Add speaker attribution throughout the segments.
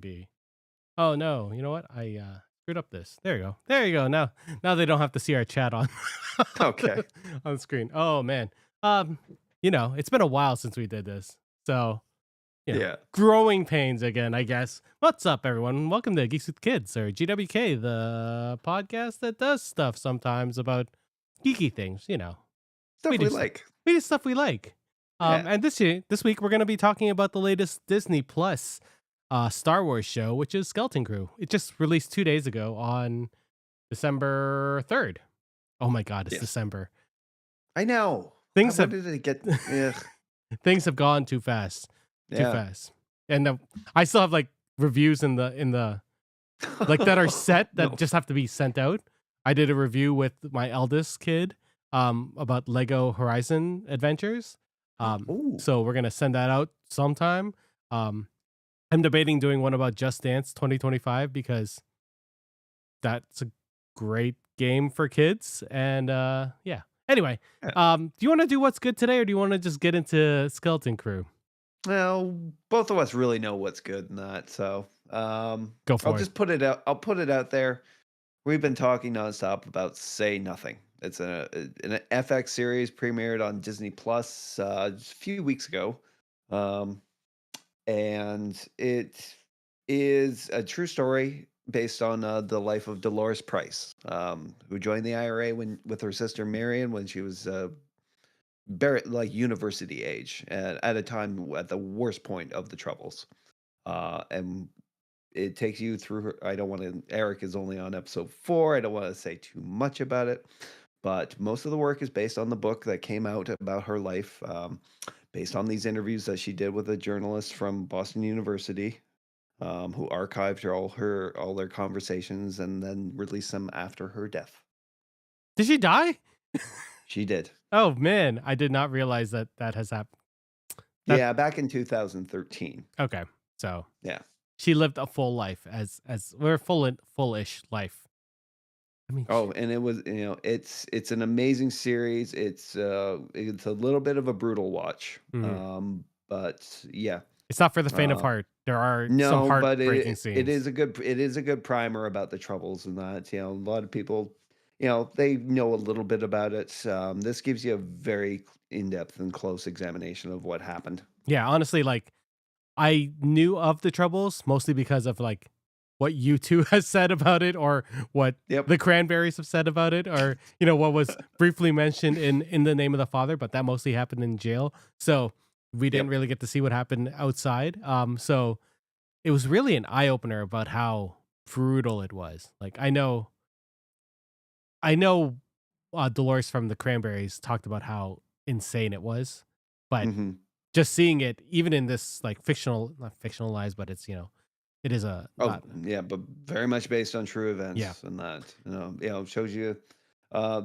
Speaker 1: be. Oh no, you know what? I screwed up this. There you go. There you go. Now they don't have to see our chat on
Speaker 2: Okay.
Speaker 1: on the screen. Oh man. Um, it's been a while since we did this. So,
Speaker 2: Yeah.
Speaker 1: growing pains again, I guess. What's up, everyone? Welcome to Geeks with Kids, or GWK, the podcast that does stuff sometimes about geeky things. We
Speaker 2: Stuff
Speaker 1: do
Speaker 2: we
Speaker 1: stuff.
Speaker 2: like.
Speaker 1: We do stuff we like.
Speaker 2: Yeah.
Speaker 1: And this week we're going to be talking about the latest Disney Plus Star Wars show, which is Skeleton Crew. It just released 2 days ago on December 3rd. Oh my God, it's
Speaker 2: Yes.
Speaker 1: December.
Speaker 2: I know.
Speaker 1: Things
Speaker 2: When
Speaker 1: have
Speaker 2: did it get? Ugh.
Speaker 1: things have gone too fast, too
Speaker 2: Yeah.
Speaker 1: fast. And I still have like reviews in the like that are set that
Speaker 2: No.
Speaker 1: just have to be sent out. I did a review with my eldest kid about Lego Horizon Adventures.
Speaker 2: Ooh.
Speaker 1: So we're gonna send that out sometime. I'm debating doing one about Just Dance 2025 because that's a great game for kids. And yeah. Anyway,
Speaker 2: Yeah.
Speaker 1: do you want to do what's good today, or do you want to just get into Skeleton Crew?
Speaker 2: Well, both of us really know what's good in that, so
Speaker 1: Go
Speaker 2: I'll
Speaker 1: for it.
Speaker 2: just put it out. I'll put it out there. We've been talking nonstop about Say Nothing. It's an FX series premiered on Disney Plus just a few weeks ago, um, and it is a true story based on the life of Dolores Price, who joined the IRA with her sister Marion when she was very like university age, at a time at the worst point of the Troubles, and it takes you through her. I don't want to. Eric is only on episode 4. I don't want to say too much about it, but most of the work is based on the book that came out about her life, based on these interviews that she did with a journalist from Boston University, who archived all their conversations and then released them after her death.
Speaker 1: Did she die?
Speaker 2: She did.
Speaker 1: Oh man, I did not realize that has happened. That
Speaker 2: Yeah, back in 2013.
Speaker 1: okay. So
Speaker 2: Yeah.
Speaker 1: she lived a full life as we're full-ish life. I mean,
Speaker 2: Oh, and it was, it's an amazing series. It's a little bit of a brutal watch.
Speaker 1: mhm.
Speaker 2: But yeah.
Speaker 1: It's not for the faint of
Speaker 2: Uh
Speaker 1: heart. There are some
Speaker 2: no, but
Speaker 1: heartbreaking
Speaker 2: it
Speaker 1: scenes.
Speaker 2: is a good primer about the Troubles and that. A lot of people, they know a little bit about it. This gives you a very in-depth and close examination of what happened.
Speaker 1: Yeah, honestly, like I knew of the Troubles mostly because of like what U2 has said about it, or what
Speaker 2: Yep.
Speaker 1: the Cranberries have said about it, or what was briefly mentioned in the Name of the Father, but that mostly happened in jail. So we didn't
Speaker 2: Yep.
Speaker 1: really get to see what happened outside. So it was really an eye opener about how brutal it was. Like I know Dolores from the Cranberries talked about how insane it was, but
Speaker 2: Hmm.
Speaker 1: just seeing it, even in this like not fictionalized, but it's it is a
Speaker 2: Oh,
Speaker 1: not
Speaker 2: yeah, but very much based on true
Speaker 1: yeah.
Speaker 2: events and that, shows you uh,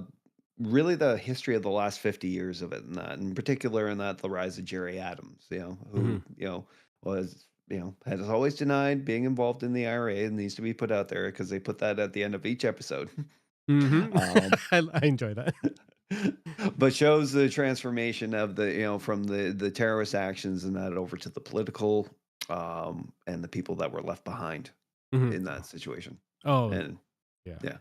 Speaker 2: really the history of the last 50 years of it and that, in particular in that the rise of Jerry Adams,
Speaker 1: Hmm.
Speaker 2: who, was, has always denied being involved in the IRA and needs to be put out there because they put that at the end of each episode.
Speaker 1: Hmm.
Speaker 2: um,
Speaker 1: I enjoy that.
Speaker 2: but shows the transformation of from the terrorist actions and that over to the political, and the people that were left behind
Speaker 1: Hmm.
Speaker 2: in that situation.
Speaker 1: Oh
Speaker 2: And
Speaker 1: yeah.
Speaker 2: yeah.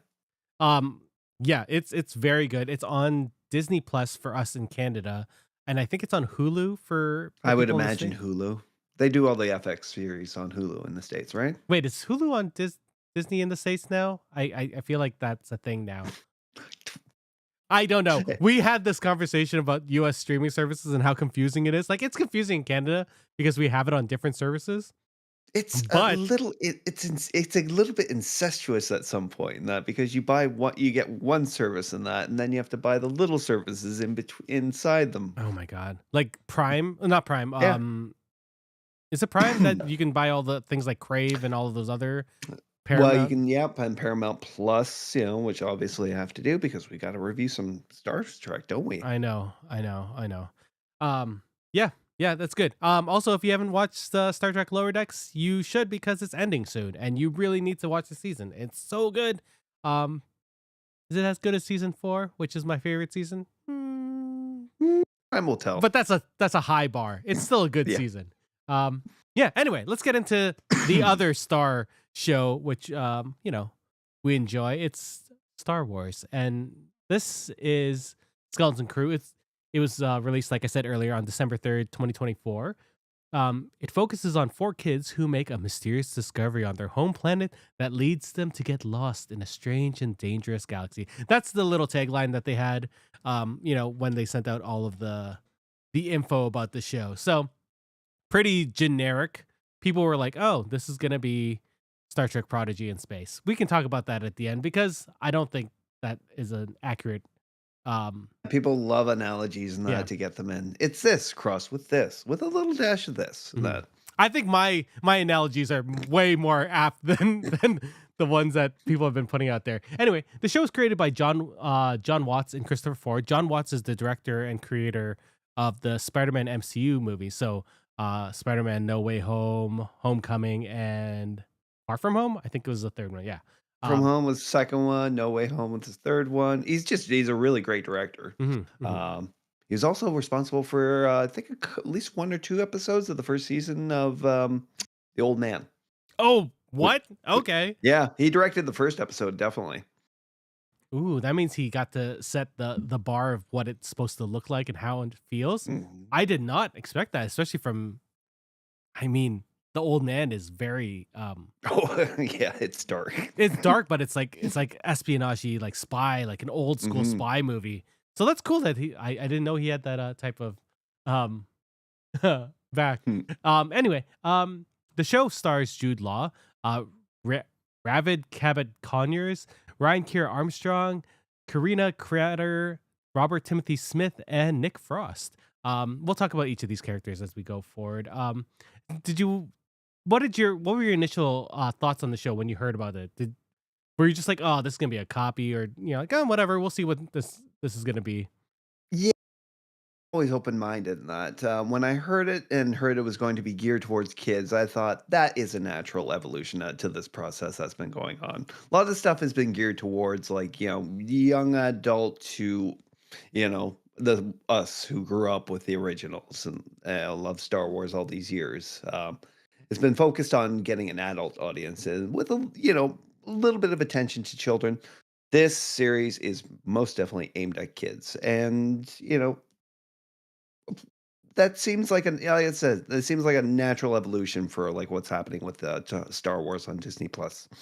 Speaker 1: Um yeah, it's very good. It's on Disney Plus for us in Canada, and I think it's on Hulu for
Speaker 2: I would
Speaker 1: people in the
Speaker 2: imagine
Speaker 1: States.
Speaker 2: Hulu. They do all the FX series on Hulu in the States, right?
Speaker 1: Wait, is Hulu on Disney in the States now? I feel like that's a thing now. I don't know. We had this conversation about US streaming services and how confusing it is. Like it's confusing in Canada because we have it on different services. But
Speaker 2: It's a little bit incestuous at some point in that, because you get one service in that, and then you have to buy the little services in between inside them.
Speaker 1: oh my god. Like Prime, not Prime.
Speaker 2: Yeah.
Speaker 1: Is it Prime that you can buy all the things like Crave and all of those other
Speaker 2: Well, you
Speaker 1: Paramount?
Speaker 2: can, yep, and Paramount Plus, which obviously I have to do because we got to review some Star Trek, don't we?
Speaker 1: I know. Yeah, yeah, that's good. Also, if you haven't watched Star Trek Lower Decks, you should because it's ending soon, and you really need to watch the season. It's so good. Um, is it as good as season 4, which is my favorite season?
Speaker 2: Time will tell.
Speaker 1: But that's a high bar. It's still a good
Speaker 2: Yeah.
Speaker 1: season. Um, yeah. Anyway, let's get into the other Star show, which we enjoy. It's Star Wars, and this is Skeleton Crew. It was released, like I said earlier, on December 3rd, 2024. It focuses on four kids who make a mysterious discovery on their home planet that leads them to get lost in a strange and dangerous galaxy. That's the little tagline that they had, when they sent out all of the info about the show. So pretty generic. People were like, "Oh, this is gonna be Star Trek Prodigy in space." We can talk about that at the end because I don't think that is an accurate. Um,
Speaker 2: People love analogies and
Speaker 1: yeah.
Speaker 2: that to get them in. It's this crossed with this, with a little dash of this and
Speaker 1: Mhm.
Speaker 2: that.
Speaker 1: I think my analogies are way more apt than the ones that people have been putting out there. Anyway, the show is created by John Watts and Christopher Ford. John Watts is the director and creator of the Spider-Man MCU movies. So, Spider-Man No Way Home, Homecoming, and Far From Home. I think it was the third one. Yeah.
Speaker 2: From
Speaker 1: Um,
Speaker 2: Home was the second one. No Way Home was his third one. He's a really great director.
Speaker 1: mhm, mhm.
Speaker 2: He was also responsible for I think at least one or two episodes of the first season of The Old Man.
Speaker 1: Oh,
Speaker 2: Wi-
Speaker 1: what?
Speaker 2: wi-
Speaker 1: Okay.
Speaker 2: Yeah, he directed the first episode definitely.
Speaker 1: Ooh, that means he got to set the bar of what it's supposed to look like and how it feels.
Speaker 2: Mhm.
Speaker 1: I did not expect that, especially from I mean, the old man is very
Speaker 2: Oh yeah, it's dark.
Speaker 1: it's dark, but it's like espionage like spy, like an old school
Speaker 2: hmm
Speaker 1: spy movie. So that's cool that I didn't know he had that type of um back. Anyway, the show stars Jude Law, Ra- Ravid Cabot Conyers, Ryan Kier Armstrong, Karina Creator, Robert Timothy Smith, and Nick Frost. We'll talk about each of these characters as we go forward. Did you? What were your initial thoughts on the show when you heard about it? Were you just like, oh, this is gonna be a copy, or like, oh, whatever, we'll see what this is gonna be.
Speaker 2: Yeah, always open minded in that. When I heard it and heard it was going to be geared towards kids, I thought that is a natural evolution to this process that's been going on. A lot of the stuff has been geared towards like young adult to the us who grew up with the originals and love Star Wars all these years. It's been focused on getting an adult audience and with a little bit of attention to children. This series is most definitely aimed at kids, and that seems like like I said, it seems like a natural evolution for like what's happening with Star Wars on Disney Plus.
Speaker 1: For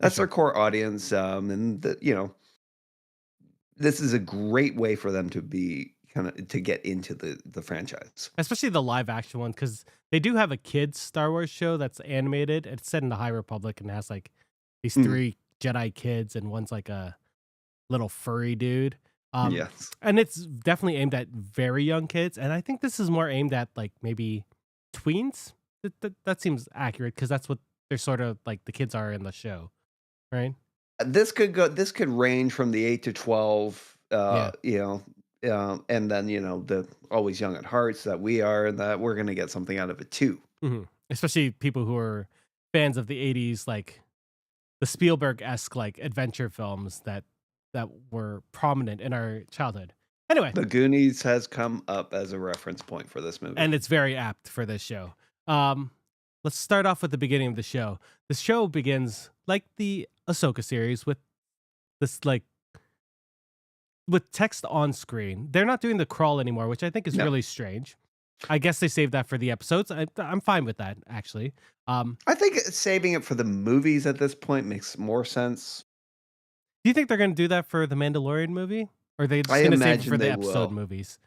Speaker 2: That's their
Speaker 1: sure.
Speaker 2: core audience, and this is a great way for them to be kind of to get into the franchise.
Speaker 1: Especially the live action one, because they do have a kids Star Wars show that's animated. It's set in the High Republic and has like these
Speaker 2: Mm,
Speaker 1: three Jedi kids, and one's like a little furry dude.
Speaker 2: yes.
Speaker 1: And it's definitely aimed at very young kids. And I think this is more aimed at like maybe tweens. That seems accurate because that's what they're sort of like the kids are in the show, right?
Speaker 2: This could range from the 8 to 12,
Speaker 1: Yeah.
Speaker 2: and then, the always young at hearts that we are, and that we're gonna get something out of it too.
Speaker 1: Especially people who are fans of the 80s, like the Spielberg esque like adventure films that were prominent in our childhood. Anyway,
Speaker 2: The Goonies has come up as a reference point for this movie.
Speaker 1: and it's very apt for this show. Um, let's start off with the beginning of the show. The show begins like the Ahsoka series with this like with text on screen. They're not doing the crawl anymore, which I think is
Speaker 2: No.
Speaker 1: really strange. I guess they saved that for the episodes. I'm fine with that actually.
Speaker 2: I think saving it for the movies at this point makes more sense.
Speaker 1: Do you think they're going to do that for the Mandalorian movie, or are they
Speaker 2: I
Speaker 1: just going to save it
Speaker 2: imagine
Speaker 1: for the
Speaker 2: they
Speaker 1: episode
Speaker 2: will.
Speaker 1: movies?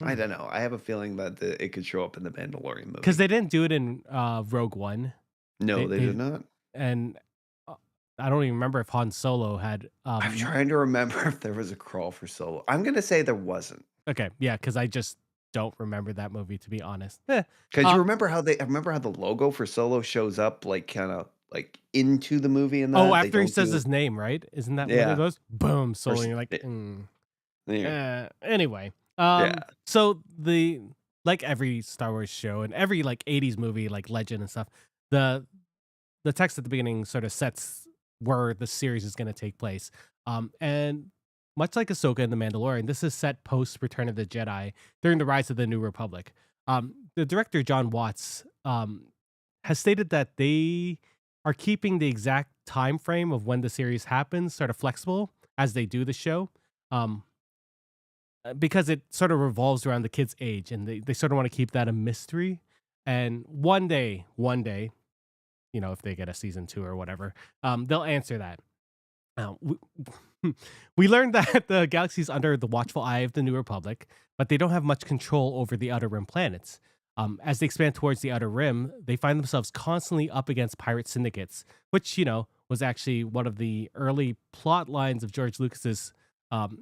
Speaker 2: I don't know. I have a feeling that it could show up in the Mandalorian
Speaker 1: Because
Speaker 2: movie.
Speaker 1: they didn't do it in Rogue One.
Speaker 2: No, they
Speaker 1: They
Speaker 2: did not.
Speaker 1: and I don't even remember if Han Solo had.
Speaker 2: I'm trying to remember if there was a crawl for Solo. I'm gonna say there wasn't.
Speaker 1: Okay, yeah, because I just don't remember that movie to be honest.
Speaker 2: Because
Speaker 1: Uh,
Speaker 2: I remember how the logo for Solo shows up like kind of like into the movie and
Speaker 1: oh,
Speaker 2: that they
Speaker 1: after he
Speaker 2: don't
Speaker 1: says
Speaker 2: do.
Speaker 1: his name, right? Isn't that what it
Speaker 2: Yeah.
Speaker 1: goes? Boom,
Speaker 2: Or
Speaker 1: Solo. And you're like,
Speaker 2: yeah.
Speaker 1: Anyway,
Speaker 2: Yeah.
Speaker 1: so the like every Star Wars show and every like '80s movie, like Legend and stuff, the the text at the beginning sort of sets where the series is going to take place. And much like Ahsoka and The Mandalorian, this is set post Return of the Jedi during the rise of the New Republic. The director John Watts has stated that they are keeping the exact time frame of when the series happens sort of flexible as they do the show. Um, because it sort of revolves around the kid's age, and they sort of want to keep that a mystery. And one day, if they get a season two or whatever, they'll answer that. We, we learned that the galaxy is under the watchful eye of the New Republic, but they don't have much control over the Outer Rim planets. As they expand towards the Outer Rim, they find themselves constantly up against pirate syndicates, which, was actually one of the early plot lines of George Lucas's um,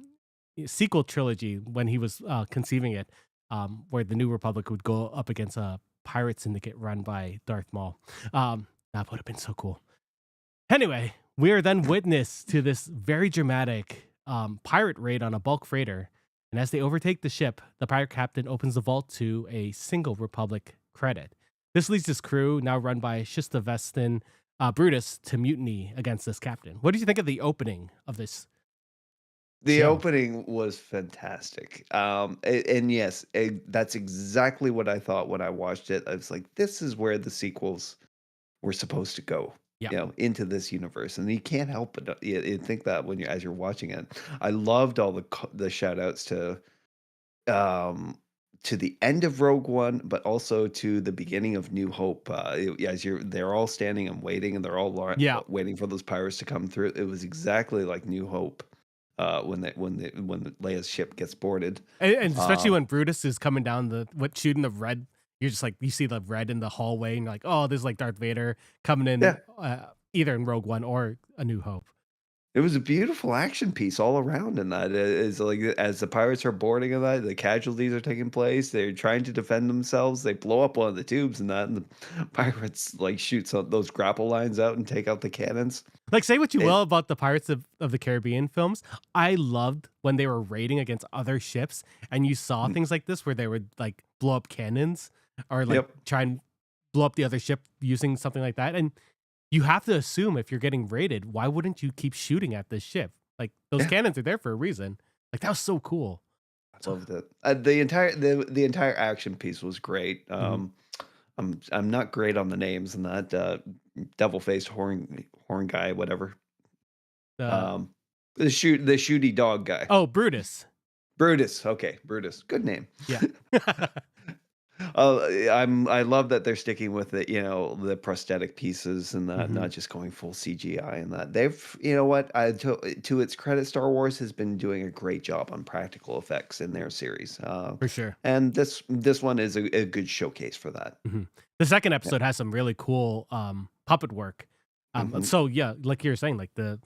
Speaker 1: sequel trilogy when he was conceiving it, where the New Republic would go up against a pirate syndicate run by Darth Maul. That would have been so cool. Anyway, we are then witness to this very dramatic pirate raid on a bulk freighter. And as they overtake the ship, the pirate captain opens the vault to a single Republic credit. This leads his crew, now run by Shistavestin Brutus, to mutiny against this captain. What did you think of the opening of this
Speaker 2: The
Speaker 1: show?
Speaker 2: opening was fantastic. And yes, that's exactly what I thought when I watched it. I was like, this is where the sequels were supposed to go,
Speaker 1: Yeah.
Speaker 2: into this universe. And you can't help but you think that when as you're watching it. I loved all the shout outs um to the end of Rogue One, but also to the beginning of New Hope. As they're all standing and waiting, and they're all
Speaker 1: Yeah.
Speaker 2: waiting for those pirates to come through. It was exactly like New Hope, when Leia's ship gets boarded.
Speaker 1: And especially
Speaker 2: Um,
Speaker 1: when Brutus is coming down shooting the red, you're just like, you see the red in the hallway, and you're like, oh, this is like Darth Vader coming in,
Speaker 2: yeah,
Speaker 1: either in Rogue One or A New Hope.
Speaker 2: it was a beautiful action piece all around in that. It's like as the pirates are boarding and that, the casualties are taking place. They're trying to defend themselves. They blow up one of the tubes and that, and the pirates like shoot those grapple lines out and take out the cannons.
Speaker 1: Like, say what you
Speaker 2: It,
Speaker 1: will about the Pirates of the Caribbean films. I loved when they were raiding against other ships, and you saw
Speaker 2: mm,
Speaker 1: things like this where they would like blow up cannons or like
Speaker 2: yep,
Speaker 1: try and blow up the other ship using something like that. And you have to assume if you're getting raided, why wouldn't you keep shooting at this ship? Like, those
Speaker 2: yeah,
Speaker 1: cannons are there for a reason. Like, that was so cool.
Speaker 2: I
Speaker 1: So,
Speaker 2: loved it. The entire action piece was great.
Speaker 1: mhm.
Speaker 2: I'm not great on the names and that devil faced horn guy, whatever.
Speaker 1: The
Speaker 2: Um, the shooty dog guy.
Speaker 1: Oh, Brutus.
Speaker 2: Brutus. Okay, Brutus. Good name.
Speaker 1: Yeah.
Speaker 2: I love that they're sticking with it, the prosthetic pieces and that,
Speaker 1: Mhm.
Speaker 2: not just going full CGI and that. They've, you know what, to its credit, Star Wars has been doing a great job on practical effects in their series.
Speaker 1: For sure.
Speaker 2: And this one is a good showcase for that.
Speaker 1: Mhm. The second
Speaker 2: Yeah.
Speaker 1: episode has some really cool puppet work.
Speaker 2: Hmm.
Speaker 1: So yeah, like you were saying, like the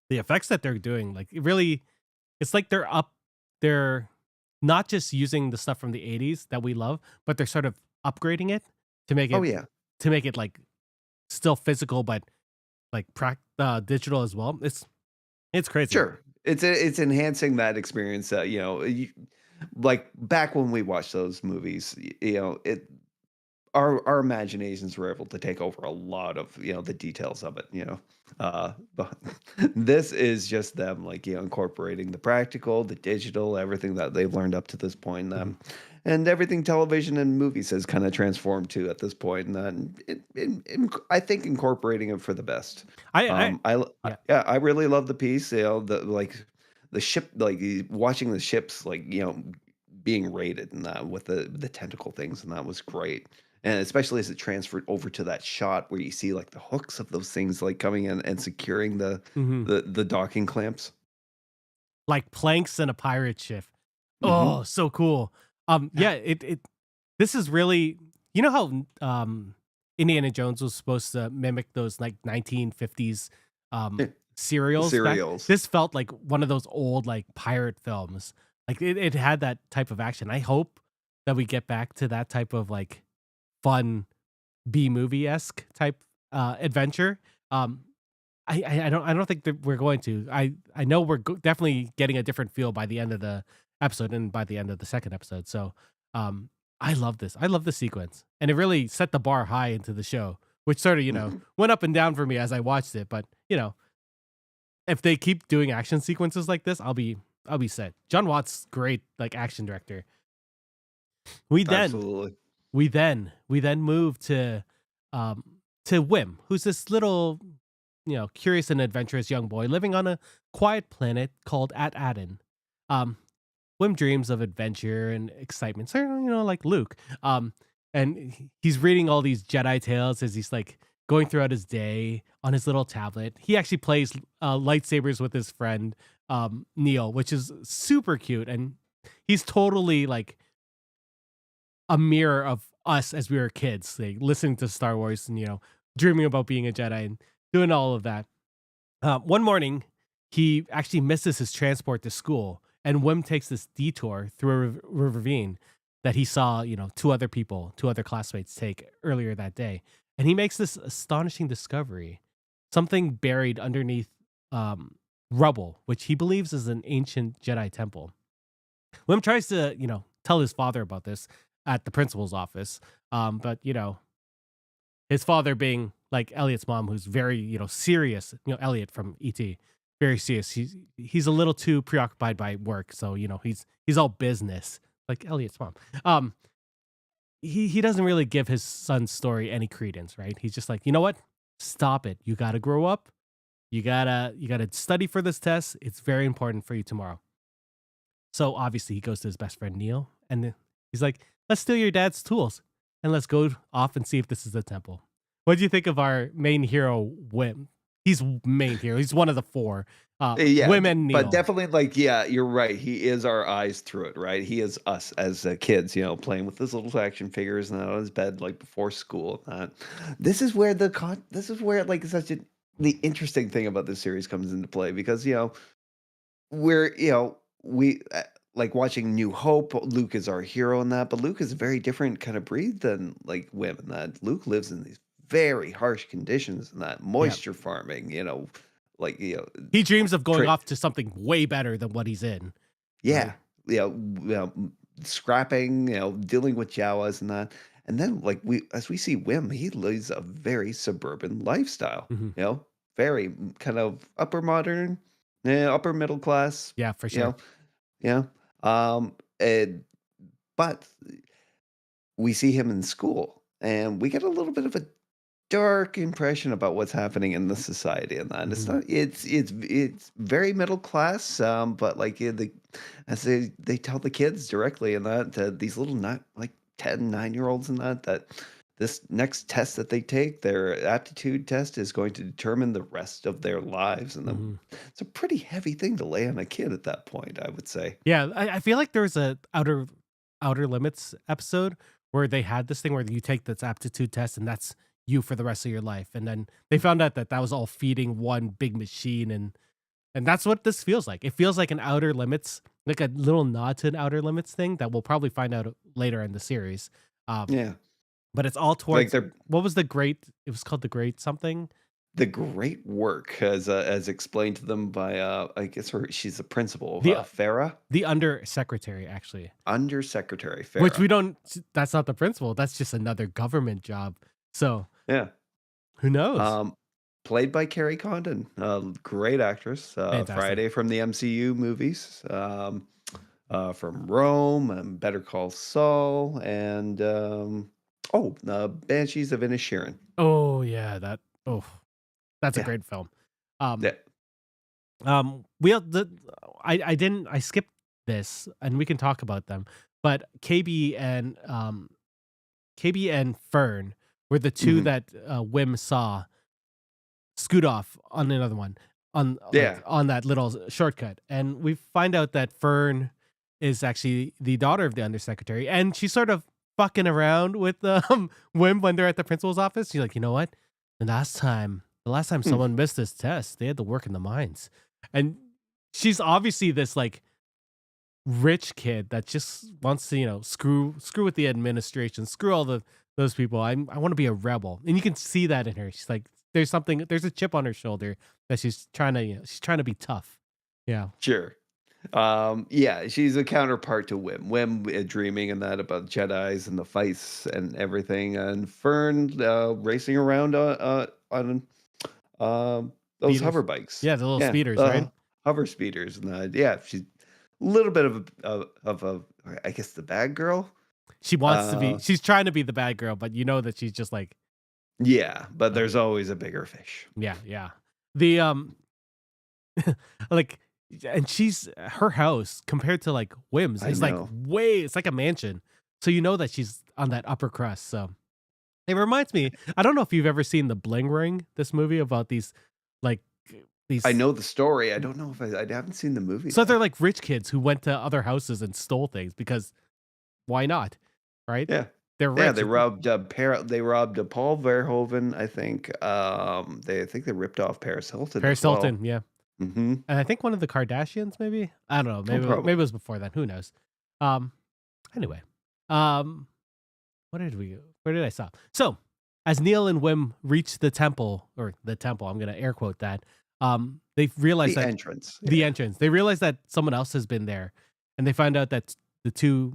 Speaker 1: effects that they're doing, like it really, it's like they're not just using the stuff from the 80s that we love, but they're sort of upgrading it to make
Speaker 2: Oh
Speaker 1: it
Speaker 2: yeah,
Speaker 1: like still physical, but like digital as well. It's crazy.
Speaker 2: sure. It's enhancing that experience. Like back when we watched those movies, it our imaginations were able to take over a lot of the details of it. But this is just them like incorporating the practical, the digital, everything that they've learned up to this point,
Speaker 1: Mhm.
Speaker 2: and everything television and movies has kind of transformed to at this point, and then I think incorporating it for the best.
Speaker 1: I yeah.
Speaker 2: Yeah, I really love the piece. The ship, like watching the ships, like being raided and that with the tentacle things, and that was great. And especially as it transferred over to that shot where you see like the hooks of those things like coming in and securing the
Speaker 1: Mhm.
Speaker 2: the docking clamps.
Speaker 1: Like planks in a pirate ship.
Speaker 2: Hmm.
Speaker 1: Oh, so cool.
Speaker 2: Yeah.
Speaker 1: Yeah, it this is really, how Indiana Jones was supposed to mimic those like 1950s
Speaker 2: Yeah. The
Speaker 1: serials back.
Speaker 2: cereals.
Speaker 1: This felt like one of those old like pirate films. Like it had that type of action. I hope that we get back to that type of like fun B movie esque type adventure. Um, I don't think that we're going to. I know we're definitely getting a different feel by the end of the episode and by the end of the second episode. So, um, I love this. I love the sequence, and it really set the bar high into the show, which sort of
Speaker 2: Mhm.
Speaker 1: went up and down for me as I watched it. But if they keep doing action sequences like this, I'll be set. John Watts, great like action director. We then
Speaker 2: Absolutely.
Speaker 1: we then move um to Wim, who's this little, curious and adventurous young boy living on a quiet planet called At Adin. Um, Wim dreams of adventure and excitement, sort of, like Luke. And he's reading all these Jedi tales as he's like going throughout his day on his little tablet. He actually plays lightsabers with his friend Neil, which is super cute, and he's totally like a mirror of us as we were kids, like listening to Star Wars and dreaming about being a Jedi and doing all of that. One morning, he actually misses his transport to school, and Wim takes this detour through a ravine that he saw, two other classmates take earlier that day, and he makes this astonishing discovery: something buried underneath um, rubble, which he believes is an ancient Jedi temple. Wim tries to, tell his father about this at the principal's office, but his father being like Elliot's mom, who's very, serious, Elliot from ET, very serious. He's a little too preoccupied by work, so he's all business, like Elliot's mom. Um, he doesn't really give his son's story any credence, right? He's just like, you know what? Stop it. You gotta grow up. You gotta study for this test. It's very important for you tomorrow. So obviously he goes to his best friend Neil, and he's like, "Let's steal your dad's tools, and let's go off and see if this is the temple." What do you think of our main hero, Wim? He's main hero. He's one of the four.
Speaker 2: Yeah,
Speaker 1: Wim and
Speaker 2: but
Speaker 1: Neil.
Speaker 2: definitely, like, yeah, you're right. He is our eyes through it, right? He is us as kids, playing with his little action figures and on his bed, like before school. This is where this is where like the interesting thing about this series comes into play because we're we like watching New Hope. Luke is our hero in that, but Luke is a very different kind of breed than like Wim in that. Luke lives in these very harsh conditions and that
Speaker 1: Yeah,
Speaker 2: moisture farming, like
Speaker 1: he dreams of going
Speaker 2: tra-
Speaker 1: off to something way better than what he's in.
Speaker 2: yeah,
Speaker 1: Right.
Speaker 2: scrapping, dealing with Jawas and that. And then like as we see Wim, he lives a very suburban lifestyle,
Speaker 1: Hmm.
Speaker 2: very kind of upper modern, upper middle class,
Speaker 1: Yeah, for
Speaker 2: you
Speaker 1: sure.
Speaker 2: know, yeah. And but we see him in school and we get a little bit of a dark impression about what's happening in the society and that. It's
Speaker 1: Hmm.
Speaker 2: not it's very middle class, but like as they tell the kids directly in that these little not like 10, 9-year-olds in that this next test that they take, their aptitude test, is going to determine the rest of their lives. And then
Speaker 1: Hmm.
Speaker 2: it's a pretty heavy thing to lay on a kid at that point, I would say.
Speaker 1: Yeah, I feel like there was a outer limits episode where they had this thing where you take this aptitude test and that's you for the rest of your life, and then they found out that that was all feeding one big machine, and that's what this feels like. It feels like an outer limits, like a little nod to an outer limits thing that we'll probably find out later in the series. Um,
Speaker 2: Yeah.
Speaker 1: but it's all
Speaker 2: Like
Speaker 1: towards
Speaker 2: they're
Speaker 1: what was the great? It was called the great something.
Speaker 2: the great work as explained to them by, I guess she's the principal,
Speaker 1: The
Speaker 2: Farah?
Speaker 1: the under secretary actually,
Speaker 2: Undersecretary
Speaker 1: which
Speaker 2: Farah.
Speaker 1: we don't. That's not the principal. That's just another government job. So
Speaker 2: Yeah.
Speaker 1: who knows?
Speaker 2: Um, Played by Carrie Condon, great actress,
Speaker 1: Fantastic.
Speaker 2: Friday from the MCU movies, from Rome and Better Call Saul, and, Banshees of Inisherin.
Speaker 1: Oh yeah, oh, that's a
Speaker 2: Yeah.
Speaker 1: great film. Um,
Speaker 2: Yeah.
Speaker 1: we the I didn't I skipped this, and we can talk about them. But KB and Fern were the two
Speaker 2: Mhm.
Speaker 1: that Wim saw scoot off on another one on like
Speaker 2: Yeah.
Speaker 1: on that little shortcut, and we find out that Fern is actually the daughter of the undersecretary, and she's sort of fucking around with Wim when they're at the principal's office. She's like, you know what? The last time
Speaker 2: Hmm.
Speaker 1: someone missed this test, they had to work in the mines, and she's obviously this like rich kid that just wants to screw with the administration, screw all those people. I want to be a rebel, and you can see that in her. She's like, there's a chip on her shoulder that she's trying to be tough. Yeah.
Speaker 2: Sure. Yeah, she's a counterpart to Wim. Wim dreaming and that about Jedi's and the fights and everything, and Fern racing around on those
Speaker 1: Speeders.
Speaker 2: hover bikes.
Speaker 1: Yeah, the little
Speaker 2: Yeah,
Speaker 1: speeders, right?
Speaker 2: hover speeders and that. Yeah, she's a little bit of a I guess the bad girl.
Speaker 1: She wants to be.
Speaker 2: Uh,
Speaker 1: She's trying to be the bad girl, but you know that she's just like,
Speaker 2: yeah, but
Speaker 1: uh,
Speaker 2: there's always a bigger fish.
Speaker 1: yeah, yeah. The like, and she's her house compared to like Whim's
Speaker 2: I
Speaker 1: is like
Speaker 2: know.
Speaker 1: way. It's like a mansion, so you know that she's on that upper crust. So it reminds me. I don't know if you've ever seen the Bling Ring, this movie about these like
Speaker 2: I
Speaker 1: these.
Speaker 2: know the story. I don't know if I haven't seen the movie
Speaker 1: So they're
Speaker 2: though.
Speaker 1: like rich kids who went to other houses and stole things because why not, right?
Speaker 2: Yeah.
Speaker 1: They're
Speaker 2: Yeah,
Speaker 1: rich.
Speaker 2: they robbed, Paul Verhoeven, I think. I think they ripped off Paris Hilton
Speaker 1: Paris
Speaker 2: as well.
Speaker 1: Hilton, yeah.
Speaker 2: Mhm.
Speaker 1: And I think one of the Kardashians, maybe? I don't know.
Speaker 2: Oh,
Speaker 1: Maybe
Speaker 2: probably.
Speaker 1: it was before then. Who knows? Um, anyway. Um, where did I stop? So, as Neil and Wim reach the temple, or the temple, I'm gonna air quote that, they realize
Speaker 2: The
Speaker 1: that
Speaker 2: entrance,
Speaker 1: the
Speaker 2: yeah.
Speaker 1: entrance, they realize that someone else has been there, and they find out that the two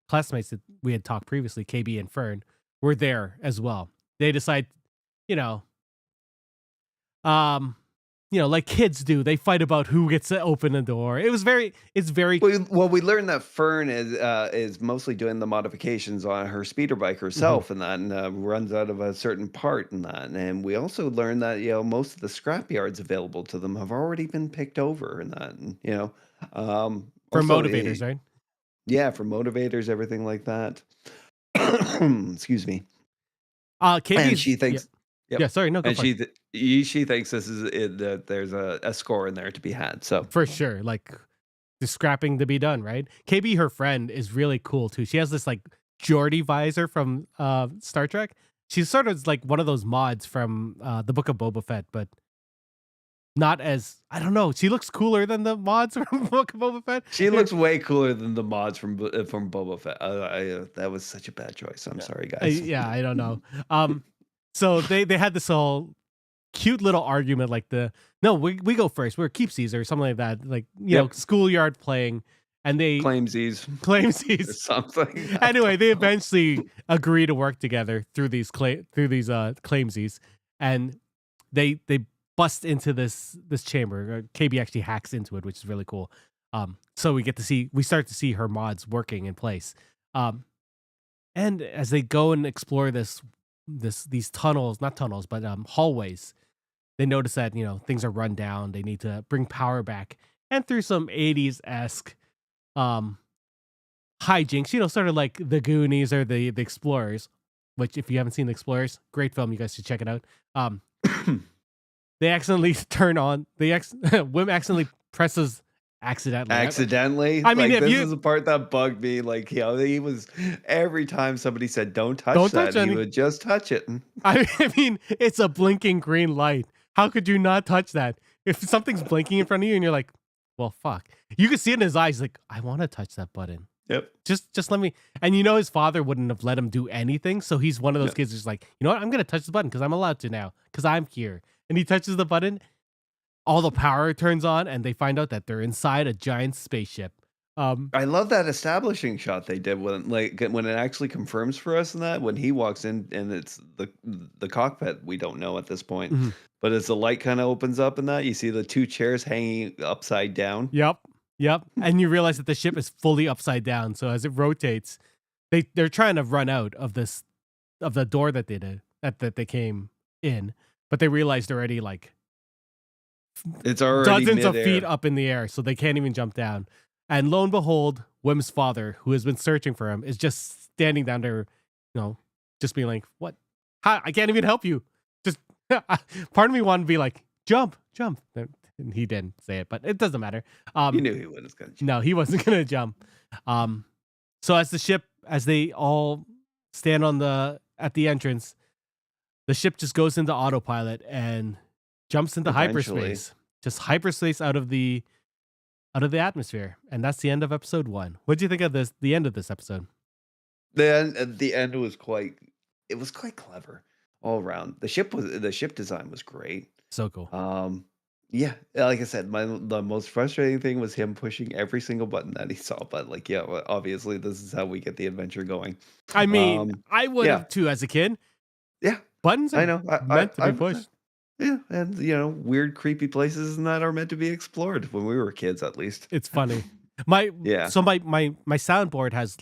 Speaker 1: classmates that we had talked previously, KB and Fern, were there as well. They decide, you know, um, like kids do, they fight about who gets to open the door. It's very
Speaker 2: We learned that Fern is mostly doing the modifications on her speeder bike
Speaker 1: mhm.
Speaker 2: herself, and that, and runs out of a certain part, and that. And we also learned that most of the scrap yards available to them have already been picked over, and that. And,
Speaker 1: For
Speaker 2: also,
Speaker 1: motivators, right?
Speaker 2: yeah, for motivators, everything like that. Excuse me. And
Speaker 1: KB's
Speaker 2: she
Speaker 1: yeah.
Speaker 2: thinks,
Speaker 1: Yeah,
Speaker 2: yep,
Speaker 1: sorry, no, go
Speaker 2: and
Speaker 1: for it.
Speaker 2: she thinks this is it, that there's a score in there to be had. So
Speaker 1: For sure, like, the scrapping to be done, right? KB, her friend, is really cool too. She has this, like, Geordie visor from, Star Trek. She's sort of like one of those mods from, the Book of Boba Fett, but not as I don't know, she looks cooler than the mods from Book of Boba Fett.
Speaker 2: she
Speaker 1: They're
Speaker 2: looks way cooler than the mods from Boba Fett. That was such a bad choice. I'm
Speaker 1: yeah.
Speaker 2: sorry, guys.
Speaker 1: Yeah, I don't know. So they had this whole cute little argument like no, we go first, we're keepsies or something like that, like
Speaker 2: Yep,
Speaker 1: schoolyard playing, and they
Speaker 2: claimsies
Speaker 1: claim
Speaker 2: or
Speaker 1: sees.
Speaker 2: something. I
Speaker 1: Anyway,
Speaker 2: don't
Speaker 1: they
Speaker 2: know.
Speaker 1: eventually agree to work together through these claimsies, and they bust into this chamber. KB actually hacks into it, which is really cool. So we start to see her mods working in place. And as they go and explore these tunnels, not tunnels, but hallways, they notice that things are run down. They need to bring power back, and through some '80s esque um hijinks, sort of like the Goonies or the Explorers. Which, if you haven't seen the Explorers, great film. You guys should check it out. They accidentally turn on Wim accidentally presses accidentally.
Speaker 2: Accidentally,
Speaker 1: I mean,
Speaker 2: like
Speaker 1: if
Speaker 2: this
Speaker 1: you
Speaker 2: is the part that bugged me. Like, he was every time somebody said, "Don't touch
Speaker 1: don't touch
Speaker 2: that," he
Speaker 1: any.
Speaker 2: would just touch it.
Speaker 1: I mean, it's a blinking green light. How could you not touch that? If something's blinking in front of you and you're like, well, fuck. You can see it in his eyes, like, I want to touch that button.
Speaker 2: Yep.
Speaker 1: Just let me. And his father wouldn't have let him do anything. So he's one of those
Speaker 2: Yep.
Speaker 1: kids who's like, you know what? I'm gonna touch the button because I'm allowed to now. Because I'm here. And he touches the button, all the power turns on, and they find out that they're inside a giant spaceship. Um,
Speaker 2: I love that establishing shot they did when it actually confirms for us in that when he walks in and it's the cockpit we don't know at this point,
Speaker 1: mhm.
Speaker 2: but as the light kind of opens up in that you see the two chairs hanging upside down.
Speaker 1: Yep. Yep. And you realize that the ship is fully upside down. So as it rotates, they're trying to run out of the door that they did that they came in, but they realized already like
Speaker 2: It's already
Speaker 1: dozens of feet
Speaker 2: midair.
Speaker 1: up in the air, so they can't even jump down. And lo and behold, Wim's father, who has been searching for him, is just standing down there, just being like, "What? How? I can't even help you." Just part of me wanted to be like, "Jump, jump," and he didn't say it, but it doesn't matter.
Speaker 2: You
Speaker 1: Um,
Speaker 2: knew he was gonna jump.
Speaker 1: no, he wasn't gonna jump. So as they all stand at the entrance, the ship just goes into autopilot and jumps into
Speaker 2: Eventually,
Speaker 1: hyperspace. Just hyperspace out of the atmosphere. And that's the end of episode 1. What do you think of the end of this episode?
Speaker 2: the end was quite clever all around. The ship design was great.
Speaker 1: So cool.
Speaker 2: Um, yeah, like I said, the most frustrating thing was him pushing every single button that he saw. But like, yeah, well, obviously this is how we get the adventure going.
Speaker 1: I mean,
Speaker 2: Um,
Speaker 1: I would
Speaker 2: yeah,
Speaker 1: have too as a kid.
Speaker 2: yeah,
Speaker 1: Buttons
Speaker 2: I
Speaker 1: are
Speaker 2: know.
Speaker 1: meant to be pushed.
Speaker 2: Yeah, and weird, creepy places and that are meant to be explored when we were kids, at least.
Speaker 1: It's funny. My
Speaker 2: Yeah.
Speaker 1: so my soundboard has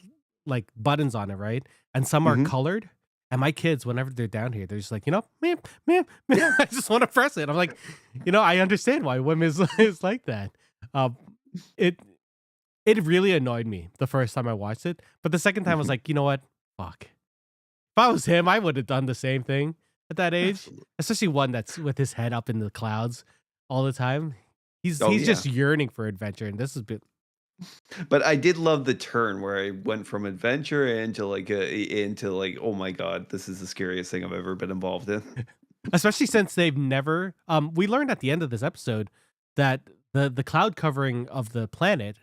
Speaker 1: like buttons on it, right? And some are
Speaker 2: Mhm.
Speaker 1: colored. And my kids, whenever they're down here, they're just like, meh, meh, meh.
Speaker 2: Yeah.
Speaker 1: I just want to press it. I'm like, I understand why women is like that. Um, it it really annoyed me the first time I watched it, but the second time I was
Speaker 2: Mhm.
Speaker 1: like, you know what? Fuck. If I was him, I would have done the same thing at that age,
Speaker 2: Absolutely.
Speaker 1: especially one that's with his head up in the clouds all the time. He's
Speaker 2: Oh,
Speaker 1: he's
Speaker 2: yeah.
Speaker 1: just yearning for adventure, and this has been
Speaker 2: But I did love the turn where I went from adventure into like, "Oh my god, this is the scariest thing I've ever been involved in."
Speaker 1: especially since they've never we learned at the end of this episode that the cloud covering of the planet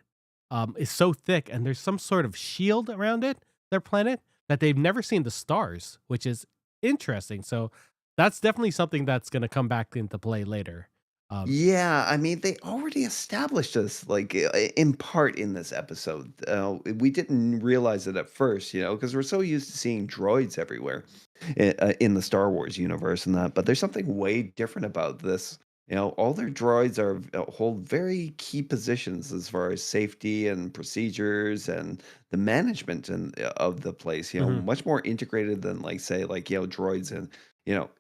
Speaker 1: is so thick and there's some sort of shield around it, their planet, that they've never seen the stars, which is interesting. So that's definitely something that's going to come back into play later. Um
Speaker 2: Yeah, I mean, they already established this, like, in part in this episode. We didn't realize it at first, because we're so used to seeing droids everywhere in the Star Wars universe and that. But there's something way different about this. All their droids hold very key positions as far as safety and procedures and the management of the place.
Speaker 1: mhm.
Speaker 2: Much more integrated than, like, say, like, droids and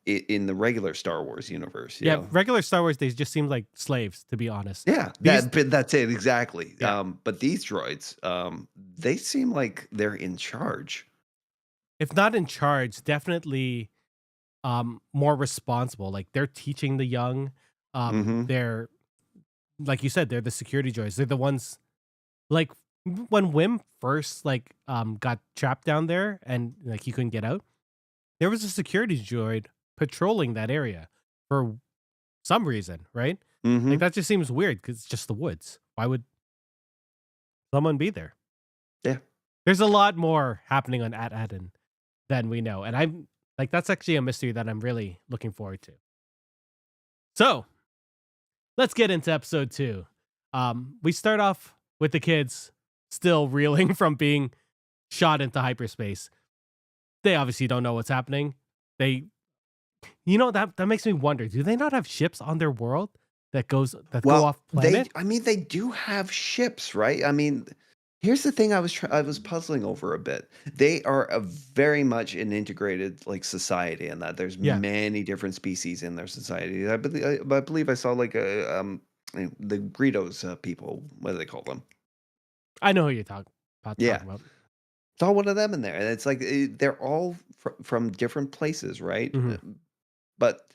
Speaker 2: in the regular Star Wars universe.
Speaker 1: Yeah, regular Star Wars days just seem like slaves, to be honest.
Speaker 2: Yeah,
Speaker 1: These
Speaker 2: that's it, exactly.
Speaker 1: yeah,
Speaker 2: But these droids, they seem like they're in charge.
Speaker 1: if not in charge, definitely more responsible. Like they're teaching the young.
Speaker 2: Mhm,
Speaker 1: They're like you said, they're the security droids. They're the ones like when Wim first like got trapped down there and like he couldn't get out, there was a security droid patrolling that area for some reason, right? Like
Speaker 2: mhm,
Speaker 1: that just seems weird because it's just the woods. Why would someone be there?
Speaker 2: yeah.
Speaker 1: There's a lot more happening on At Adden than we know. And I'm like that's actually a mystery that I'm really looking forward to. So let's get into episode 2. We start off with the kids still reeling from being shot into hyperspace. They obviously don't know what's happening. They, that makes me wonder. Do they not have ships on their world that go
Speaker 2: Well,
Speaker 1: off planet?
Speaker 2: they do have ships, right? I mean, here's the thing I was puzzling over a bit. They are a very much an integrated, like, society in that there's
Speaker 1: Yeah,
Speaker 2: many different species in their society. I believe I saw, like, the Greedos, people, what do they call them?
Speaker 1: I know who you're
Speaker 2: Yeah.
Speaker 1: talking about.
Speaker 2: Saw one of them in there, and it's like, they're all from different places, right?
Speaker 1: Hmm.
Speaker 2: But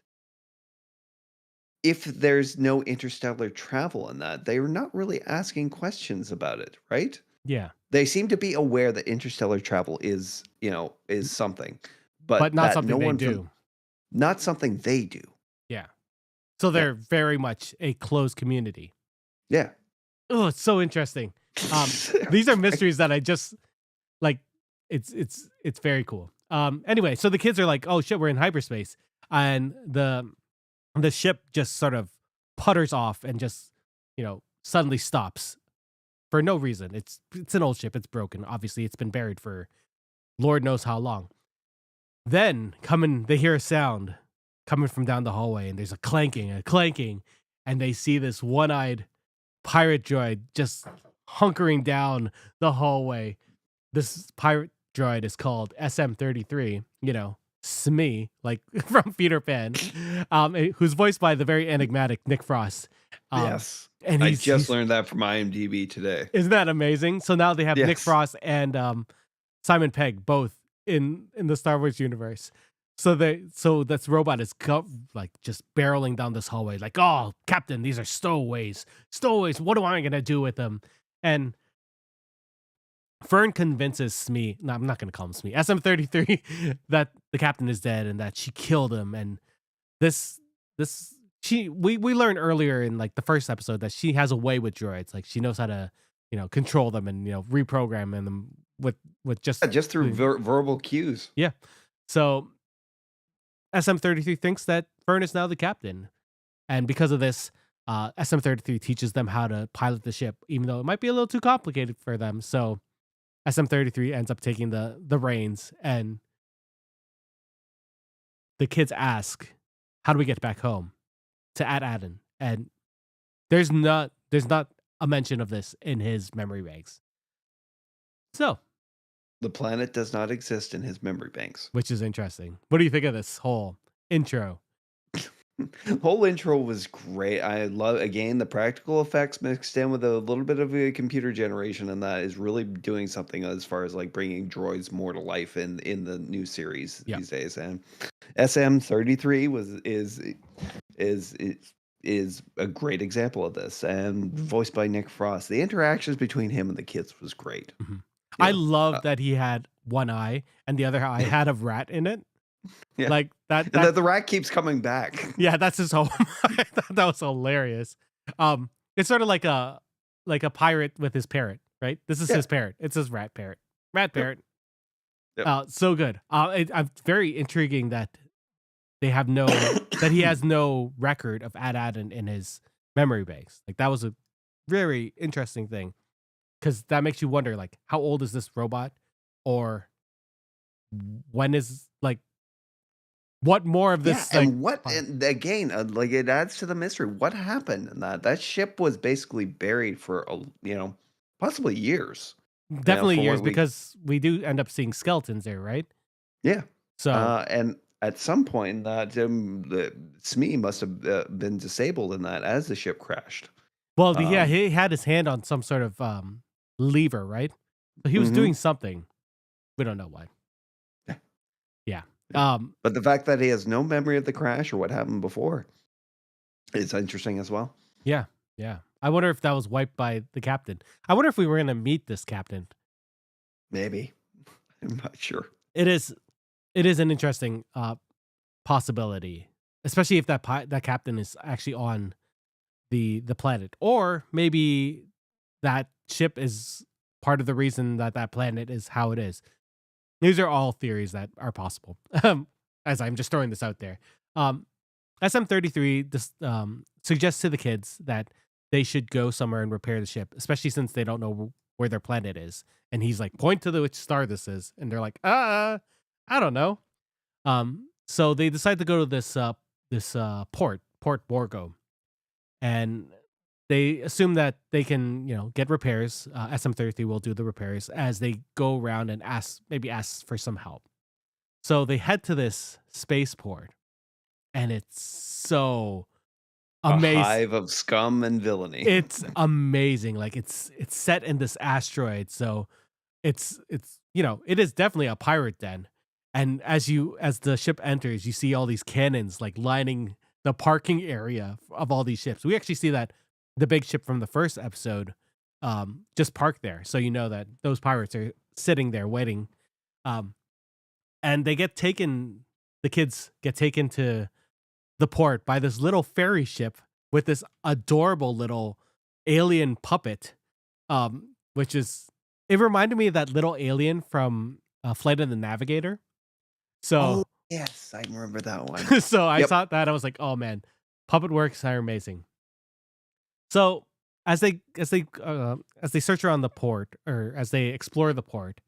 Speaker 2: if there's no interstellar travel in that, they're not really asking questions about it, right?
Speaker 1: Yeah,
Speaker 2: They seem to be aware that interstellar travel is something,
Speaker 1: but
Speaker 2: but
Speaker 1: not
Speaker 2: that no
Speaker 1: something they
Speaker 2: one from
Speaker 1: do.
Speaker 2: not something they do.
Speaker 1: Yeah, so
Speaker 2: Yeah.
Speaker 1: they're very much a closed community.
Speaker 2: Yeah.
Speaker 1: Oh, it's so interesting. These are mysteries that I just like. It's very cool. Anyway, so the kids are like, "Oh shit, we're in hyperspace," and the ship just sort of putters off and just suddenly stops for no reason. It's an old ship. It's broken. Obviously, it's been buried for Lord knows how long. Then they hear a sound coming from down the hallway, and there's a clanking, and they see this one-eyed pirate droid just hunkering down the hallway. This pirate droid is called SM-33, Smee, like from Peter Pan, who's voiced by the very enigmatic Nick Frost. Um,
Speaker 2: Yes.
Speaker 1: and
Speaker 2: I
Speaker 1: he's
Speaker 2: just
Speaker 1: he's
Speaker 2: learned that from IMDb today.
Speaker 1: isn't that amazing? So now they have Nick
Speaker 2: Yes.
Speaker 1: Frost and Simon Pegg both in the Star Wars universe. So this robot is like just barreling down this hallway, like, oh, Captain, these are stowaways. Stowaways. What am I gonna do with them? And Fern convinces Smee, no, I'm not going to call him Smee, SM-33, that the captain is dead and that she killed him. And this, we learned earlier in like the first episode that she has a way with droids. Like she knows how to, control them and, reprogram them with just,
Speaker 2: Just through verbal cues.
Speaker 1: yeah. So SM-33 thinks that Fern is now the captain. And because of this, SM-33 teaches them how to pilot the ship, even though it might be a little too complicated for them. So SM-33 ends up taking the reins, and the kids ask, "How do we get back home to At Adden?" And there's not a mention of this in his memory banks. So
Speaker 2: The planet does not exist in his memory banks.
Speaker 1: which is interesting. What do you think of this whole intro?
Speaker 2: Whole intro was great. I love again the practical effects mixed in with a little bit of a computer generation, and that is really doing something as far as like bringing droids more to life in the new series
Speaker 1: Yeah.
Speaker 2: these days. And SM33 is is is a great example of this, and voiced by Nick Frost. The interactions between him and the kids was great.
Speaker 1: Mhm.
Speaker 2: You
Speaker 1: I
Speaker 2: know,
Speaker 1: love that he had one eye and the other eye had a rat in it.
Speaker 2: yeah,
Speaker 1: Like that
Speaker 2: and
Speaker 1: that
Speaker 2: the rat keeps coming back.
Speaker 1: yeah, that's his home. I thought that was hilarious. It's sort of like a pirate with his parrot, right? This is
Speaker 2: Yeah,
Speaker 1: his parrot. It's his rat parrot. Rat
Speaker 2: yep,
Speaker 1: parrot.
Speaker 2: yep.
Speaker 1: So good. It's very intriguing that they have no that he has no record of Ad in his memory banks. Like that was a very interesting thing because that makes you wonder, like, how old is this robot, or when is like what more of
Speaker 2: Yeah,
Speaker 1: this like?
Speaker 2: and what
Speaker 1: Fine.
Speaker 2: and again, like, it adds to the mystery. What happened in that? That ship was basically buried for possibly years,
Speaker 1: Definitely
Speaker 2: from
Speaker 1: years
Speaker 2: what we
Speaker 1: because we do end up seeing skeletons there, right?
Speaker 2: yeah.
Speaker 1: So,
Speaker 2: And at some point that, the SME must have, been disabled in that as the ship crashed.
Speaker 1: well, yeah,
Speaker 2: Um,
Speaker 1: he had his hand on some sort of lever, right? So he was doing
Speaker 2: mhm,
Speaker 1: something. We don't know what.
Speaker 2: yeah,
Speaker 1: Yeah.
Speaker 2: yeah.
Speaker 1: Um,
Speaker 2: But the fact that he has no memory of the crash or what happened before is interesting as well.
Speaker 1: yeah, yeah. I wonder if that was wiped by the captain. I wonder if we were gonna meet this captain.
Speaker 2: Maybe. I'm not sure.
Speaker 1: It is it is an interesting possibility, especially if that captain is actually on the planet, or maybe that ship is part of the reason that that planet is how it is. These are all theories that are possible. As I'm just throwing this out there. Um, SM33 suggests to the kids that they should go somewhere and repair the ship, especially since they don't know where their planet is. And he's like, point to the which star this is, and they're like, I don't know. So they decide to go to this Port Borgo, and they assume that they can, get repairs. SM33 will do the repairs as they go around and ask for some help. So they head to this spaceport, and it's so
Speaker 2: A
Speaker 1: amazing.
Speaker 2: hive of scum and villainy.
Speaker 1: It's amazing. Like it's set in this asteroid, so it is definitely a pirate den. And as the ship enters, you see all these cannons like lining the parking area of all these ships. We actually see that the big ship from the first episode just parked there, so you know that those pirates are sitting there waiting. Um, and the kids get taken to the port by this little ferry ship with this adorable little alien puppet, which is it reminded me of that little alien from Flight of the Navigator.
Speaker 2: Oh,
Speaker 1: So,
Speaker 2: yes, I remember that one.
Speaker 1: so I
Speaker 2: Yep.
Speaker 1: saw that I was like, oh man, puppet works are amazing. So as they search around the port or as they explore the port,